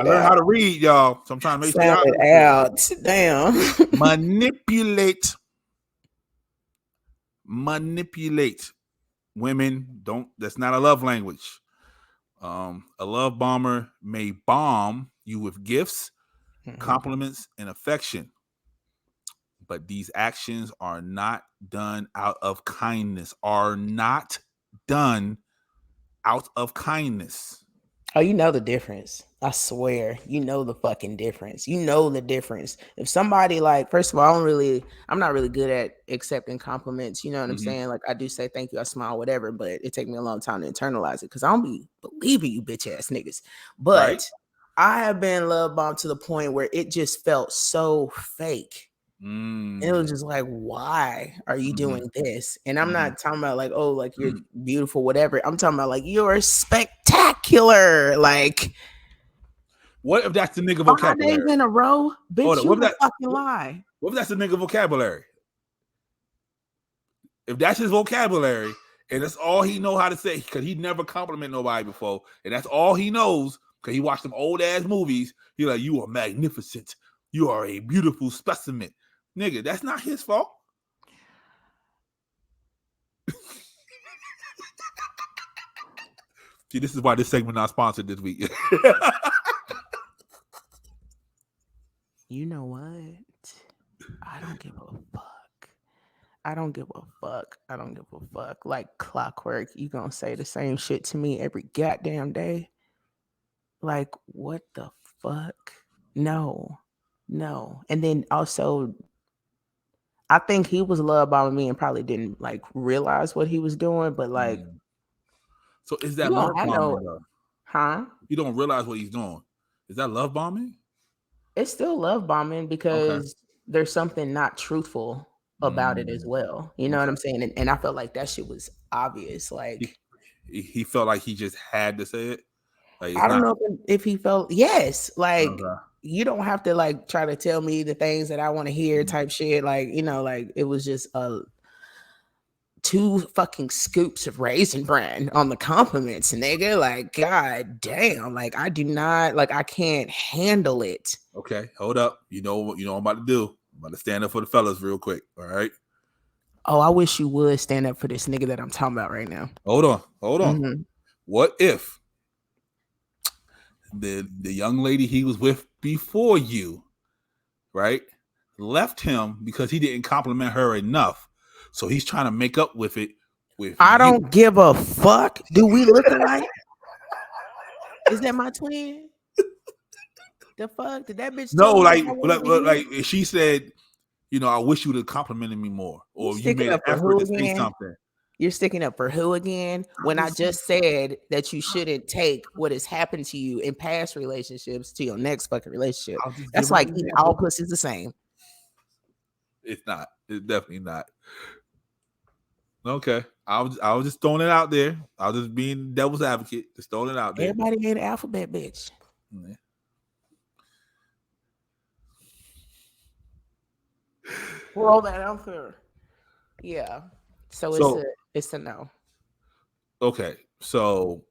learned how to read, y'all. So I'm trying to make sure it out. Damn. Manipulate. Women don't. That's not a love language. A love bomber may bomb you with gifts, compliments, and affection. but these actions are not done out of kindness. Are not done out of kindness. Oh, you know the difference. I swear, you know the fucking difference. You know the difference. If somebody like, first of all, I'm not really good at accepting compliments. You know what I'm saying? Like I do say thank you, I smile, whatever, but it takes me a long time to internalize it because I don't be believing you bitch ass niggas. But Right. I have been love bombed to the point where it just felt so fake. And it was just like, why are you doing this? And I'm not talking about like, oh, like you're beautiful, whatever. I'm talking about like you're spectacular. Like, what if that's the nigga 5 vocabulary? days in a row, bitch, you a fucking lie. What if that's the nigga vocabulary? If that's his vocabulary and that's all he know how to say, because he never complimented nobody before, and that's all he knows because he watched them old ass movies. He like, you are magnificent. You are a beautiful specimen. Nigga, that's not his fault. See, this is why this segment not sponsored this week. You know what? I don't give a fuck. I don't give a fuck. I don't give a fuck. Like clockwork, you gonna say the same shit to me every goddamn day? Like, what the fuck? No. And then also, I think he was love bombing me and probably didn't like realize what he was doing, but like, so is that love bombing? Huh? You don't realize what he's doing. Is that love bombing? It's still love bombing because there's something not truthful about it as well. You know what I'm saying? And I felt like that shit was obvious. Like he felt like he just had to say it. Like, I don't know if he felt like you don't have to like try to tell me the things that I want to hear type shit. Like, you know, like it was just 2 fucking scoops of Raisin Bran on the compliments, nigga. Like, god damn, like I do not like I can't handle it. Okay, hold up. You know what I'm about to do. I'm about to stand up for the fellas real quick. All right. Oh, I wish you would stand up for this nigga that I'm talking about right now. Hold on. What if the young lady he was with before you, right, left him because he didn't compliment her enough? So he's trying to make up with it. I don't give a fuck. Do we look alike? Is that my twin? The fuck? Did that bitch? No, like she said, you know, I wish you would have complimented me more, or you made an effort to say something. You're sticking up for who again? When I just said that you shouldn't take what has happened to you in past relationships to your next fucking relationship. That's like all pussies the same. It's not. It's definitely not. Okay, I was just throwing it out there. I was just being devil's advocate, just throwing it out there. Everybody ain't an alphabet bitch. Yeah. Roll that out there. Yeah. So it's a no. Okay, so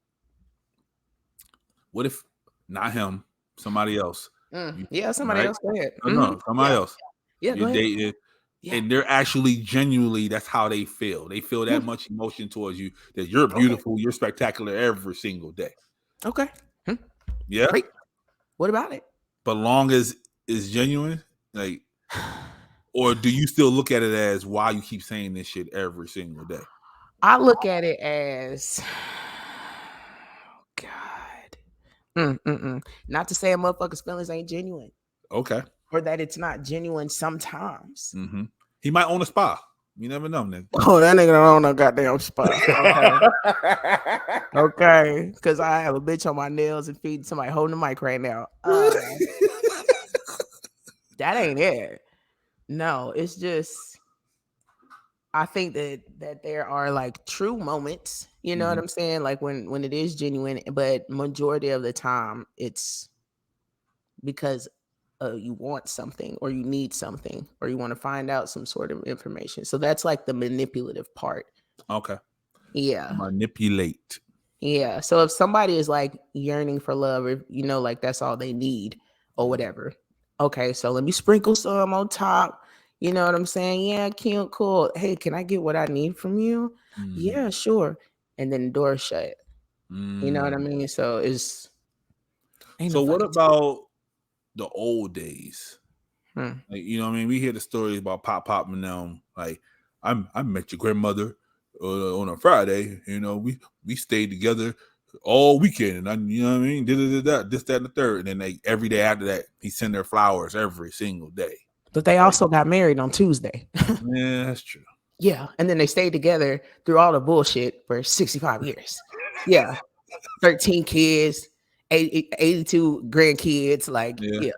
what if not him, somebody else? Somebody else. Go ahead. No, somebody else. Yeah, you're dating. Yeah. And they're actually genuinely, that's how they feel. They feel that much emotion towards you, that you're beautiful, you're spectacular every single day. Okay. Yeah. Great. What about it? But long as it's genuine, like, or do you still look at it as why you keep saying this shit every single day? I look at it as, not to say a motherfucker's feelings ain't genuine. Okay. Or that it's not genuine sometimes. Mm-hmm. He might own a spa. You never know, nigga. Oh, that nigga don't own no goddamn spa. Okay. Okay. Because I have a bitch on my nails and feet and somebody holding the mic right now. That ain't it. No, it's just, I think that there are like true moments, you know what I'm saying? Like when it is genuine, but majority of the time it's because you want something or you need something or you want to find out some sort of information. So that's like the manipulative part. Okay. Yeah. Manipulate. Yeah. So if somebody is like yearning for love or, you know, like that's all they need or whatever. Okay. So let me sprinkle some on top. You know what I'm saying? Yeah, cute, cool. Hey, can I get what I need from you? Yeah, sure. And then the door shut. You know what I mean? So what about the old days? Like, you know what I mean? We hear the stories about Pop and them. Like, I met your grandmother on a Friday. You know, we stayed together all weekend, and you know what I mean? This, that, and the third. And then every day after that, he send her flowers every single day. But they also got married on Tuesday. Yeah, that's true. Yeah, and then they stayed together through all the bullshit for 65 years. Yeah, 13 kids, 82 grandkids. Like, yeah.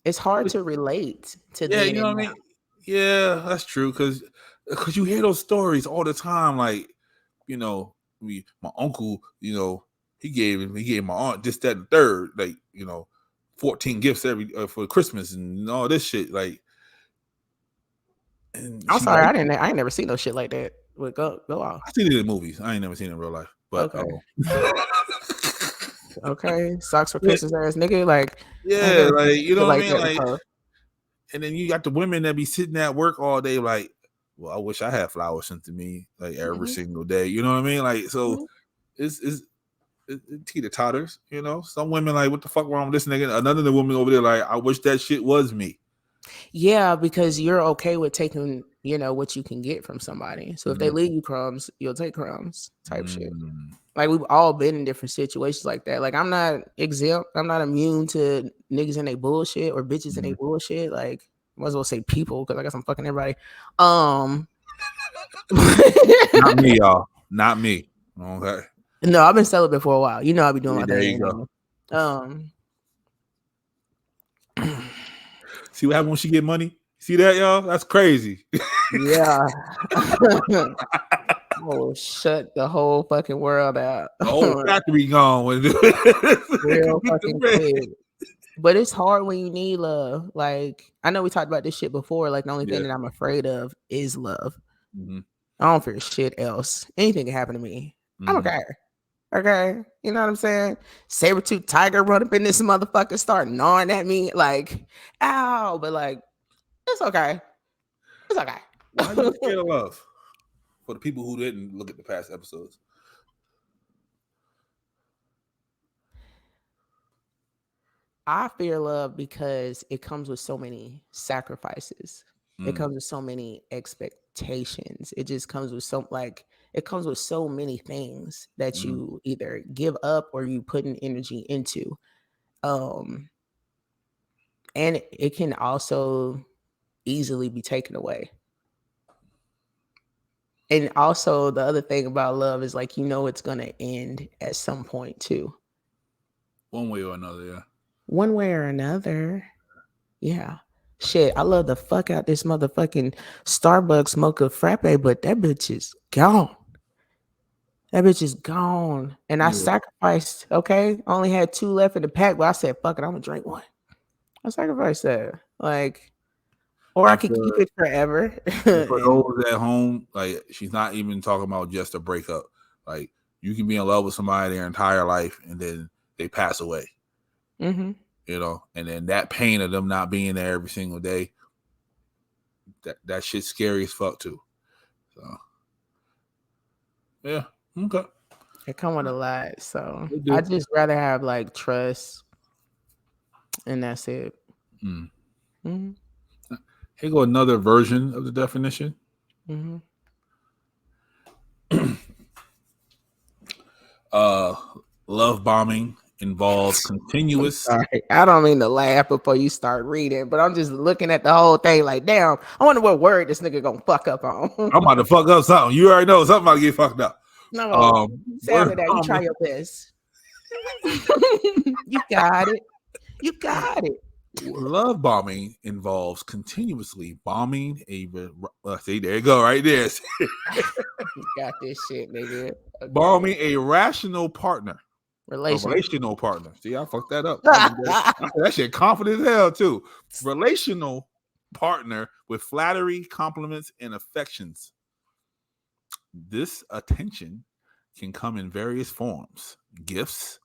It's hard to relate to them. You know what I mean? Yeah, that's true. Because you hear those stories all the time. Like, you know, my uncle, you know, he gave my aunt this, that, and third. Like, you know, 14 gifts every for Christmas and all this shit. Like, I'm sorry, I ain't never seen no shit like that. Go off. I seen it in movies. I ain't never seen it in real life. But okay, socks for Christmas ass nigga. Like, yeah, like, you know what I mean? Like, before. And then you got the women that be sitting at work all day, like, well, I wish I had flowers sent to me like every single day. You know what I mean? Like, so it's teeter totters. You know, some women like, what the fuck wrong with this nigga? Another woman over there like, I wish that shit was me. Yeah, because you're okay with taking, you know, what you can get from somebody. So if they leave you crumbs, you'll take crumbs type shit. Like, we've all been in different situations like that. Like, I'm not exempt. I'm not immune to niggas and they bullshit or bitches and they bullshit. Like, I might as well say people because I guess I'm fucking everybody. Not me, y'all. Not me. Okay. No, I've been celibate for a while. You know, I'll be doing my There thing. you go. See what happens when she get money? See that, y'all? That's crazy. Yeah. Oh, shut the whole fucking world out. The whole factory gone. Real fucking quick. But it's hard when you need love. Like, I know we talked about this shit before. Like, the only thing that I'm afraid of is love. I don't fear shit else. Anything can happen to me. I don't care. Okay, you know what I'm saying? Saber-tooth tiger run up in this motherfucker, start gnawing at me, like, ow! But like, it's okay. It's okay. Why are you scared of love? For the people who didn't look at the past episodes, I fear love because it comes with so many sacrifices. It comes with so many expectations. It just comes with it comes with so many things that you either give up or you put an energy into. And it can also easily be taken away. And also the other thing about love is, like, you know, it's going to end at some point too. One way or another, yeah. One way or another. Yeah. Shit, I love the fuck out this motherfucking Starbucks mocha frappe, but that bitch is gone. That bitch is gone. And I sacrificed, okay? I only had 2 left in the pack, but I said, fuck it, I'm gonna drink one. I sacrificed that. Like, or I could keep it forever. For those at home, like, she's not even talking about just a breakup. Like, you can be in love with somebody their entire life and then they pass away. You know, and then that pain of them not being there every single day, that shit's scary as fuck too. So, yeah. Okay. It come with a lot, so I just rather have like trust, and that's it. Here go another version of the definition. Love bombing involves continuous. Sorry, I don't mean to laugh before you start reading, but I'm just looking at the whole thing like, damn, I wonder what word this nigga gonna fuck up on. I'm about to fuck up something. You already know something about to get fucked up. No, sounded that. You try your best. You got it. You got it. Love bombing involves continuously bombing a. See, there you go, right there. You got this shit, nigga. Okay. Bombing a rational partner. Relational partner. See, I fucked that up. That shit confident as hell too. Relational partner with flattery, compliments, and affections. This attention can come in various forms: gifts,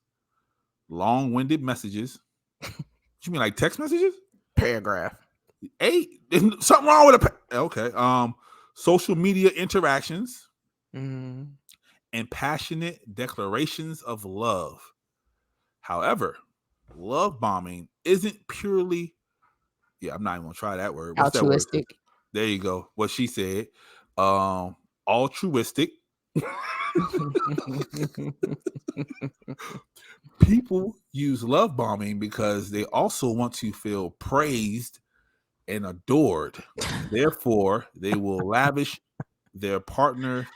long-winded messages. You mean like text messages? Paragraph. 8. Something wrong with okay. Social media interactions. And passionate declarations of love. However, love bombing isn't purely. Yeah, I'm not even gonna try that word. What's that word? Altruistic. There you go. What she said. Altruistic. People use love bombing because they also want to feel praised and adored. Therefore, they will lavish their partner,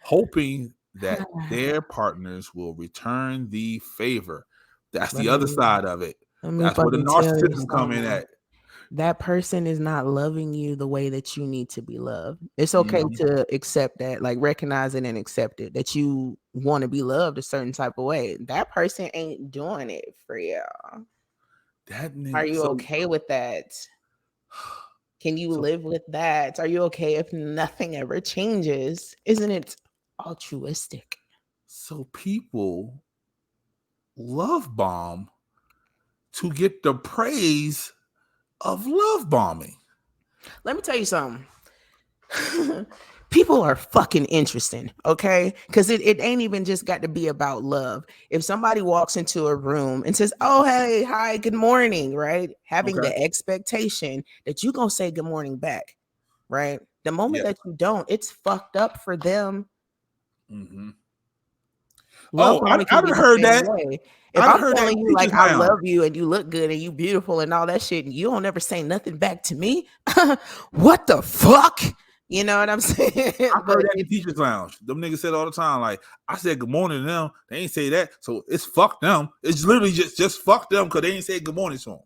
hoping that their partners will return the favor. That's the other side of it. That's where the narcissists come in at. That person is not loving you the way that you need to be loved. It's okay to accept that, like recognize it and accept it, that you want to be loved a certain type of way. That person ain't doing it for y'all. Are you okay with that? Can you live with that? Are you okay if nothing ever changes? Isn't it altruistic? So people love bomb to get the praise of love bombing. Let me tell you something. People are fucking interesting, okay? Because it ain't even just got to be about love. If somebody walks into a room and says, oh, hey, hi, good morning, right? Having the expectation that you're going to say good morning back, right? The moment that you don't, it's fucked up for them. Mm-hmm. Love I've heard that. Way. If I'm telling you like I love you and you look good and you beautiful and all that shit, and you don't ever say nothing back to me, what the fuck? You know what I'm saying? I heard that in the teachers' lounge. Them niggas said all the time, like, I said good morning to them. They ain't say that, so it's fuck them. It's literally just fuck them because they ain't say good morning to them.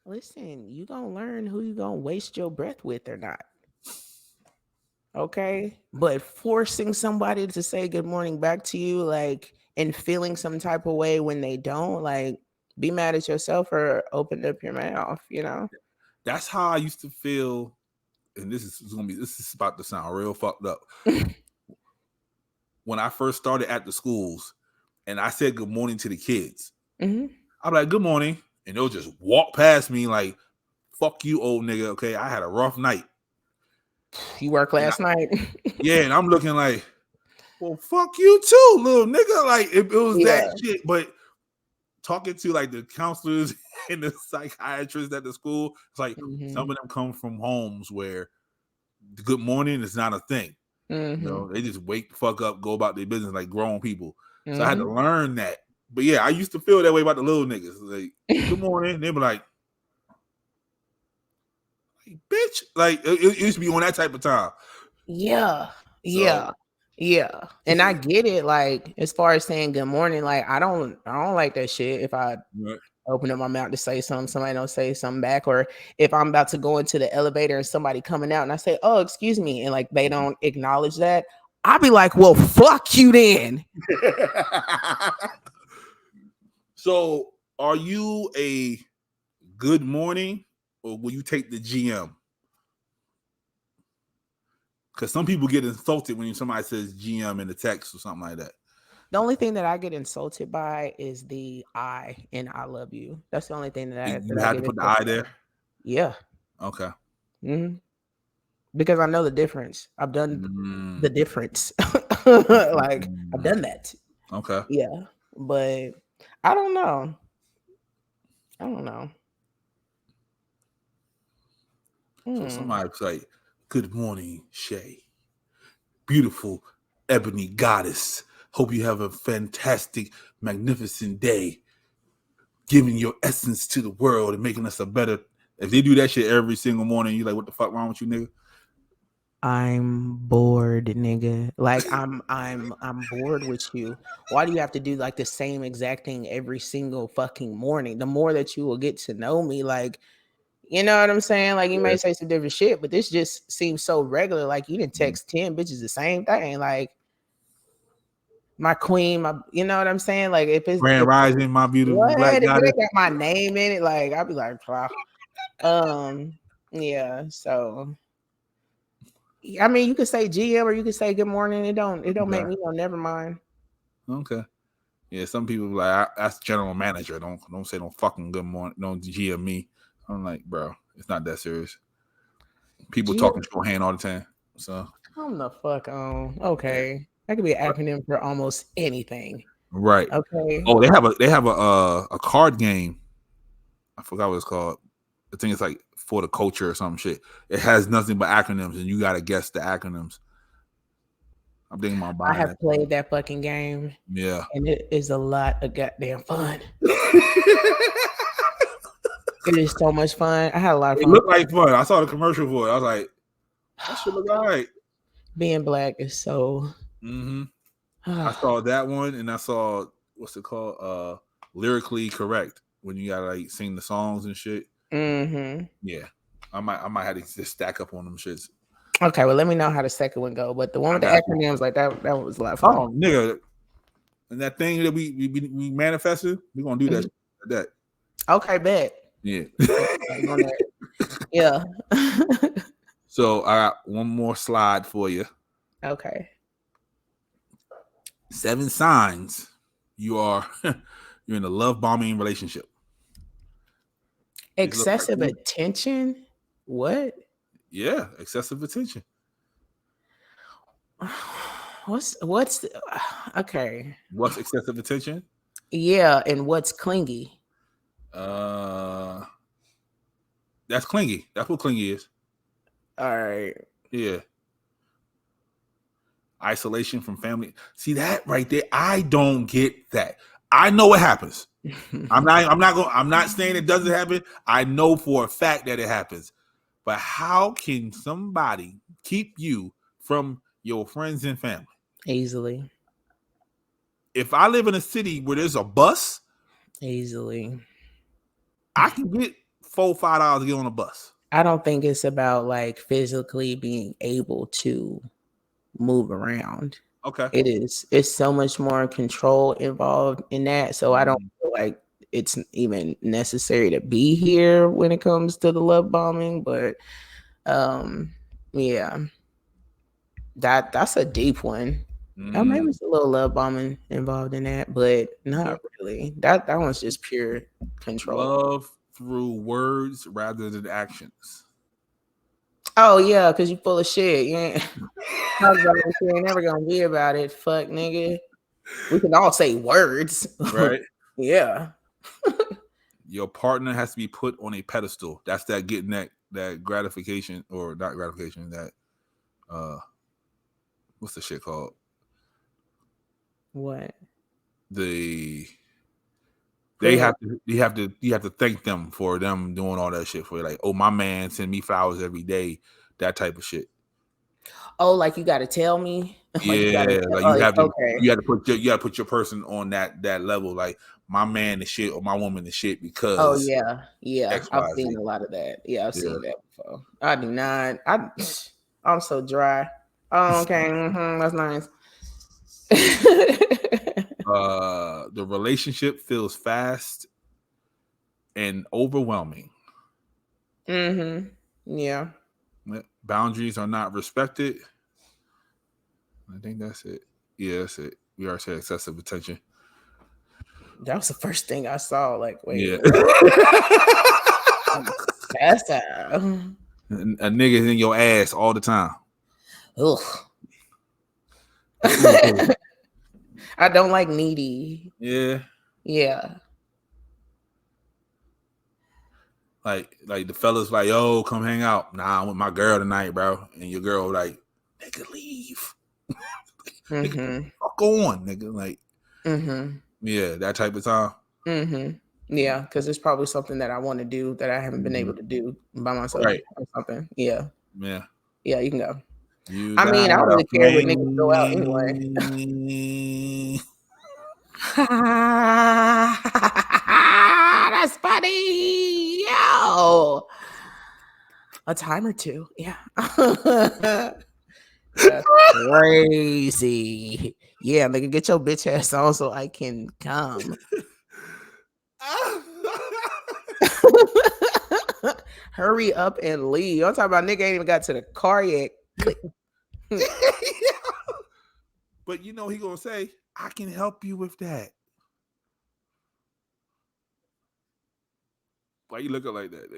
Listen, you gonna learn who you gonna waste your breath with or not. Okay, but forcing somebody to say good morning back to you, like, and feeling some type of way when they don't, like, be mad at yourself or open up your mouth, you know? That's how I used to feel, and this is about to sound real fucked up. When I first started at the schools and I said good morning to the kids, I'm like, good morning, and they'll just walk past me like, fuck you, old nigga, okay? I had a rough night. You work last night? Yeah, and I'm looking like, well, fuck you too, little nigga. Like, it was that shit. But talking to like the counselors and the psychiatrists at the school, it's like some of them come from homes where the good morning is not a thing. You know, they just wake the fuck up, go about their business like grown people. So I had to learn that. But yeah, I used to feel that way about the little niggas. Like, good morning. They be like, bitch. Like, it used to be on that type of time. Yeah. And I get it. Like, as far as saying good morning, like, I don't like that shit. If I open up my mouth to say something, somebody don't say something back, or if I'm about to go into the elevator and somebody coming out and I say, oh, excuse me, and like they don't acknowledge that, I'll be like, well, fuck you then. So are you a good morning or will you take the GM? Because some people get insulted when somebody says GM in the text or something like that. The only thing that I get insulted by is the I in I love you. That's the only thing that I have to put the I there? Yeah. Okay. Because I know the difference. I've done the difference. Like, I've done that. Okay. Yeah. But I don't know. So somebody's like, good morning, Shay. Beautiful ebony goddess. Hope you have a fantastic, magnificent day. Giving your essence to the world and making us a better. If they do that shit every single morning, you're like, what the fuck wrong with you, nigga? I'm bored, nigga. Like, I'm bored with you. Why do you have to do like the same exact thing every single fucking morning? The more that you will get to know me, like, you know what I'm saying? Like, you may say some different shit, but this just seems so regular. Like, you didn't text 10 bitches the same thing. Like, my queen, you know what I'm saying? Like, if it's Grand Rising, my beautiful black goddess. If it got my name in it, like, I'll be like, yeah. So, I mean, you could say GM or you could say good morning. It don't make me go, never mind. Okay. Yeah, some people like, that's general manager. Don't say no fucking good morning. Don't GM me. I'm like, bro, it's not that serious. People talking shorthand all the time. So I'm the fuck on. Okay. That could be an acronym for almost anything. Right. Okay. Oh, they have a card game. I forgot what it's called. I think it's like for the culture or some shit. It has nothing but acronyms, and you gotta guess the acronyms. I'm thinking about buying I have that. played that fucking game. Yeah. And it is a lot of goddamn fun. It is so much fun. I had a lot of It fun. looked like fun. I saw the commercial for it. I was like, that should look all right. Being black is so. I saw that one, and I saw what's it called? Lyrically Correct, when you gotta like sing the songs and shit. Yeah, I might have to just stack up on them shits. Okay, well, let me know how the second one go. But the one with the acronyms, like that was a lot of fun. Oh, nigga, and that thing that we manifested, we're gonna do that. Like that. Okay, bet. Yeah. Yeah. So I got one more slide for you. Okay. 7 signs you're in a love bombing relationship. Excessive attention? What? Yeah, excessive attention. What's okay? What's excessive attention? Yeah, and what's clingy? That's clingy. That's what clingy is. All right. Yeah. Isolation from family. See that right there? I don't get that. I know what happens. I'm not saying it doesn't happen. I know for a fact that it happens. But how can somebody keep you from your friends and family? Easily. If I live in a city where there's a bus, easily, I can get $4-5 to get on a bus. I don't think it's about like physically being able to move around. Okay. It's so much more control involved in that. So I don't feel like it's even necessary to be here when it comes to the love bombing. But yeah. That's a deep one. Maybe it's a little love bombing involved in that, but not really. That one's just pure control. Love through words rather than actions. Oh yeah, because you full of shit. You ain't never gonna be about it. Fuck nigga. We can all say words. Right. Yeah. Your partner has to be put on a pedestal. That's that getting that gratification, or not gratification, that what's the shit called? What? You have to thank them for them doing all that shit for you. Like, oh, my man send me flowers every day, that type of shit. Oh, like you gotta tell me. Yeah, you have to put your person on that level. Like, my man is shit or my woman is shit because. Oh yeah. X, I've Y, seen Z. a lot of that. Yeah, I've seen that before. I do not. I'm so dry. Oh, okay, that's nice. The relationship feels fast and overwhelming. Yeah. Boundaries are not respected. I think that's it. Yeah, that's it. We already said excessive attention. That was the first thing I saw. Like, wait. Yeah. That's time. A nigga's in your ass all the time. Ugh. I don't like needy. Yeah. Yeah. Like the fellas like, yo, come hang out. Nah, I'm with my girl tonight, bro. And your girl like, nigga, leave. Nigga, fuck on, nigga. Like, yeah, that type of time. Yeah, because it's probably something that I want to do that I haven't been able to do by myself or something. Yeah. Yeah. Yeah, you can go. I mean, I don't really care when niggas go out anyway. That's funny. Yo. A time or two. Yeah. That's crazy. Yeah, nigga, get your bitch ass on so I can come. Hurry up and leave. I'm talking about nigga ain't even got to the car yet. But you know he gonna say, I can help you with that. Why you looking like that?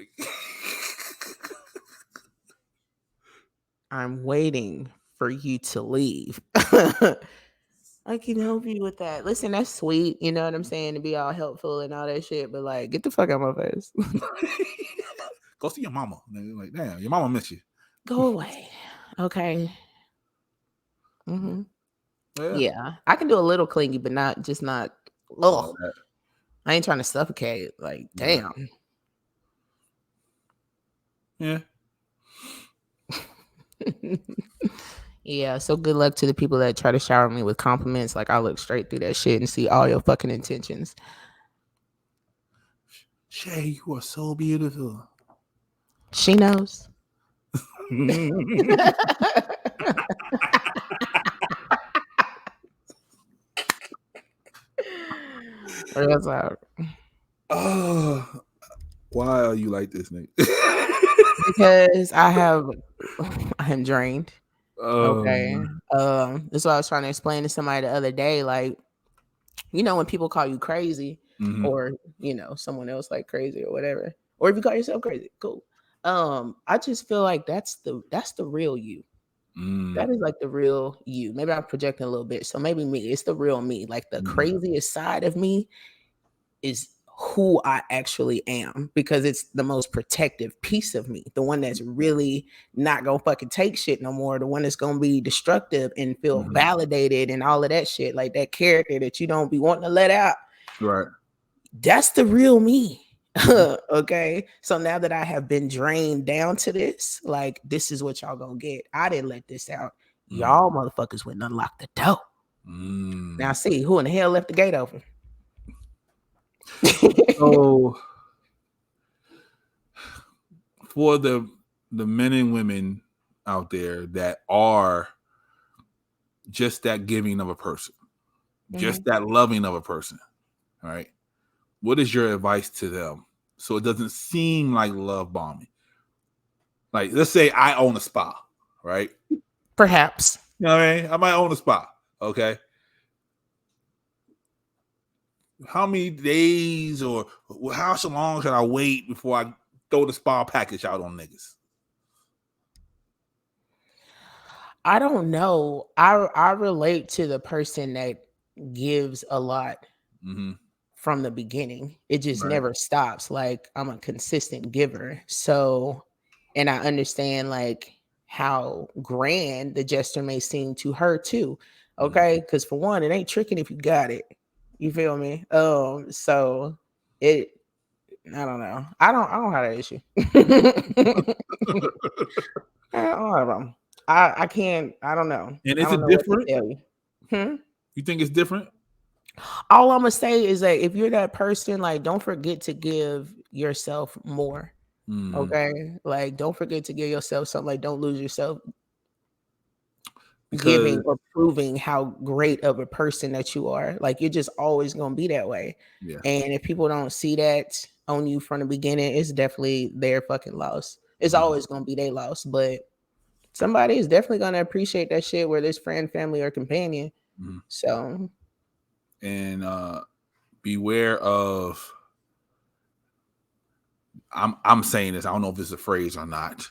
I'm waiting for you to leave. I can help you with that. Listen, that's sweet. You know what I'm saying? To be all helpful and all that shit. But like, get the fuck out of my face. Go see your mama. Like, damn, your mama miss you. Go away. Okay. Mm-hmm. Yeah. Yeah. I can do a little clingy, but not. All that. I ain't trying to suffocate. Like, damn. Yeah. Yeah, so good luck to the people that try to shower me with compliments. Like, I look straight through that shit and see all your fucking intentions. Shay, you are so beautiful. She knows. What's up? Oh, why are you like this, Nate? Because I am drained. Okay. That's what I was trying to explain to somebody the other day. Like, you know, when people call you crazy, or you know, someone else like crazy or whatever, or if you call yourself crazy, cool. I just feel like that's the real you. That is like the real you. Maybe I'm projecting a little bit. So maybe me, it's the real me. Like the craziest side of me is who I actually am, because it's the most protective piece of me, the one that's really not gonna fucking take shit no more, the one that's gonna be destructive and feel validated and all of that shit, like that character that you don't be wanting to let out. Right. That's the real me. Okay. So now that I have been drained down to this, like, this is what y'all gonna get. I didn't let this out. Y'all motherfuckers went and unlocked the door. Now see, who in the hell left the gate open? So for the men and women out there that are just that giving of a person, just that loving of a person, all right, what is your advice to them so it doesn't seem like love bombing? Like, let's say I own a spa, right? Perhaps. You know what I mean? I might own a spa, okay? How many days or how so long should I wait before I throw the spa package out on niggas? I don't know. I relate to the person that gives a lot from the beginning. It just never stops. Like, I'm a consistent giver. So, and I understand like how grand the gesture may seem to her too. Okay. Because for one, it ain't tricking if you got it. You feel me? So I don't know. I don't have that issue. I don't have them. I can't. I don't know. And I is don't it know what to different? tell you. You think it's different? All I'm gonna say is that if you're that person, like, don't forget to give yourself more. Okay, like, don't forget to give yourself something. Like, don't lose yourself giving or proving how great of a person that you are. Like, you're just always gonna be that way. Yeah. And if people don't see that on you from the beginning, it's definitely their fucking loss. It's always gonna be their loss, but somebody is definitely gonna appreciate that shit, whether it's friend, family, or companion. So, and beware of. I'm saying this. I don't know if it's a phrase or not.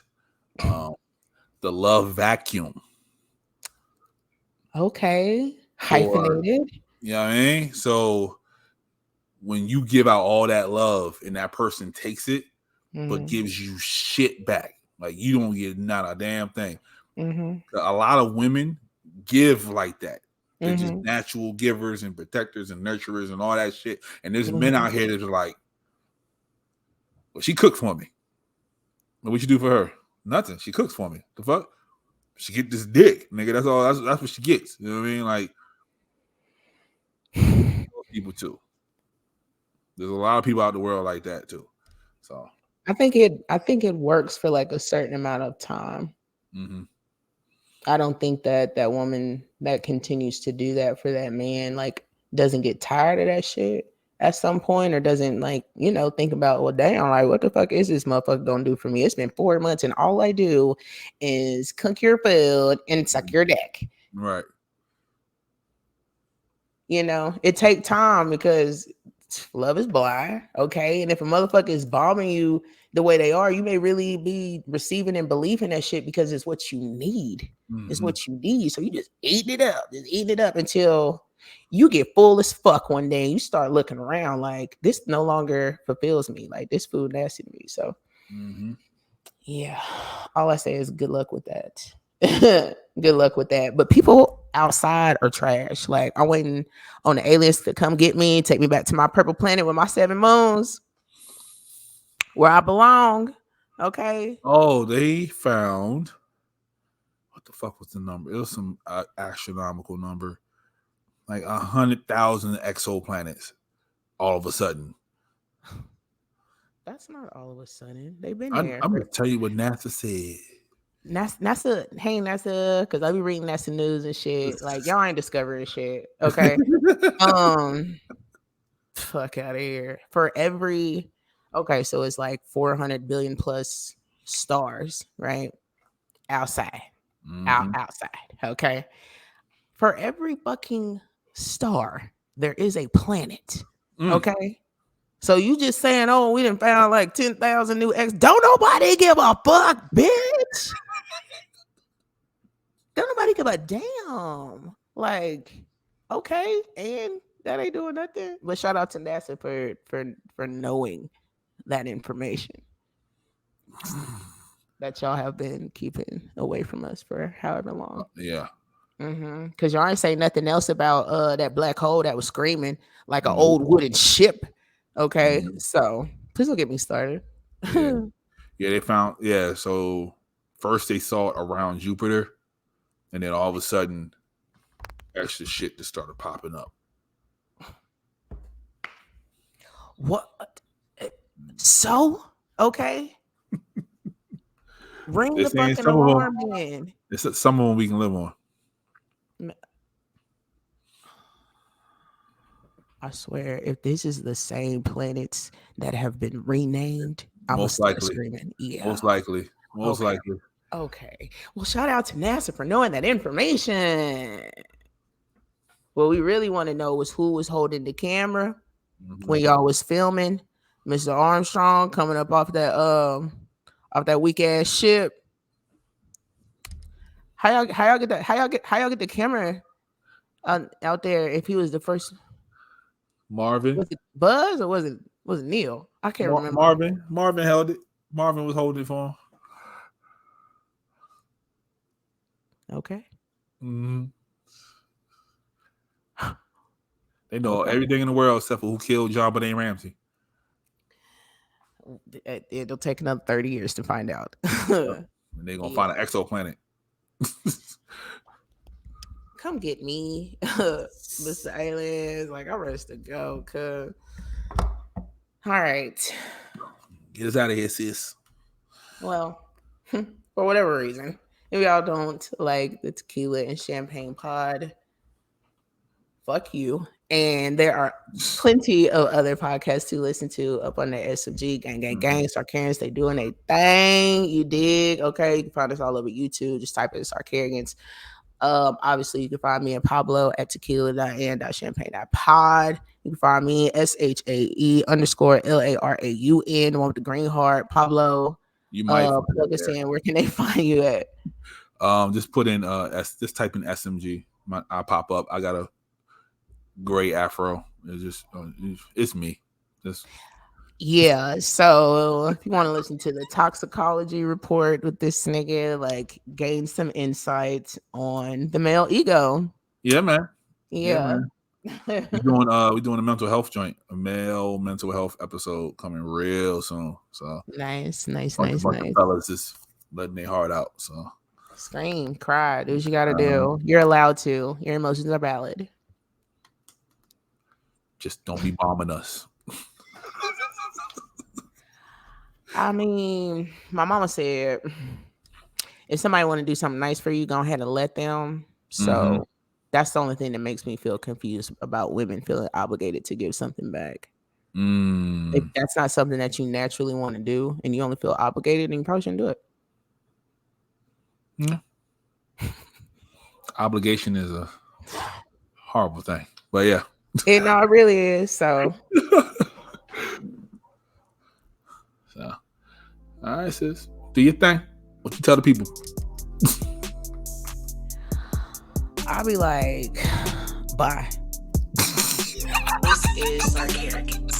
The love vacuum. Okay, hyphenated. You know what I mean? So when you give out all that love and that person takes it, but gives you shit back, like you don't get not a damn thing. A lot of women give like that. They're just natural givers and protectors and nurturers and all that shit. And there's men out here that are like, well, she cooked for me. What you do for her? Nothing. She cooks for me. The fuck? She get this dick, nigga. That's all. That's what she gets. You know what I mean? Like, people too. There's a lot of people out in the world like that too. So I think it works for like a certain amount of time. I don't think that woman that continues to do that for that man like doesn't get tired of that shit at some point, or doesn't, like, you know, think about, well, damn, like, what the fuck is this motherfucker gonna do for me? It's been 4 months and all I do is cook your food and suck your dick. Right. You know, it take time because love is blind. Okay. And if a motherfucker is bombing you the way they are, you may really be receiving and believing that shit because it's what you need. It's what you need. So you just eating it up until you get full as fuck one day and you start looking around like this no longer fulfills me. Like this food nasty to me. So yeah, all I say is good luck with that. Good luck with that. But people outside are trash. Like I'm waiting on the aliens to come get me, take me back to my purple planet with my 7 moons, where I belong. Okay. Oh, they found what the fuck was the number? It was some astronomical number, like 100,000 exoplanets. All of a sudden. That's not all of a sudden. They've been I'm there. gonna tell you what NASA said. NASA, hey NASA, because I be reading NASA news and shit. Like y'all ain't discovering shit. Okay. Fuck out of here. For every so it's like 400 billion plus stars, right? Outside. Outside. Okay. For every fucking star, there is a planet. Okay. So you just saying, oh, we done found like 10,000 new X. Don't nobody give a fuck, bitch. Don't nobody give a damn. Like, okay, and that ain't doing nothing. But shout out to NASA for knowing that information that y'all have been keeping away from us for however long. Yeah. Because y'all ain't say nothing else about that black hole that was screaming like an old wooden ship. Okay, so please don't get me started. Yeah, they found. Yeah, so first they saw it around Jupiter, and then all of a sudden, extra shit just started popping up. What? So okay. Ring the fucking alarm in. It's some of them we can live on. I swear, if this is the same planets that have been renamed, I'm most likely screaming. Yeah, most likely. Okay. Well, shout out to NASA for knowing that information. What we really want to know was who was holding the camera when y'all was filming Mr. Armstrong coming up off that weak ass ship. How y'all get the camera out there if he was the first? Marvin. Was it Buzz or was it Neil? I can't remember. Marvin held it. Marvin was holding it for him. Okay. They know everything in the world except for who killed JonBenét Ramsey. It'll take another 30 years to find out. And they're gonna find an exoplanet. Come get me, Mr. Aliens. Like, I'm ready to go. Cause all right, get us out of here, sis. Well, for whatever reason, if y'all don't like the Tequila and Champagne pod, fuck you. And there are plenty of other podcasts to listen to up on the SMG. Gang, Sarcarrogance, they doing a thing. You dig? Okay, you can find us all over YouTube. Just type in Sarcarrogance. Obviously, you can find me and Pablo at tequila.and.champagne.pod. You can find me SHAE_LARAUN, the one with the green heart. Pablo, you might plug us in. Where can they find you at? Just put in just type in SMG. I pop up. I got a gray afro. It's just it's me. Yeah, so if you want to listen to the toxicology report with this nigga, like gain some insights on the male ego. Yeah, man. Yeah. We're doing a mental health joint, a male mental health episode coming real soon. So nice. Fellas just letting their heart out. So scream, cry, do what you gotta do. You're allowed to. Your emotions are valid. Just don't be bombing us. I mean, my mama said, if somebody want to do something nice for you, go ahead and let them. So that's the only thing that makes me feel confused about women feeling obligated to give something back. If that's not something that you naturally want to do and you only feel obligated, then you probably shouldn't do it. Yeah. Obligation is a horrible thing, but yeah. It really is. So All right, sis. Do your thing. What you tell the people? I'll be like, bye. This is Sarcarrogance.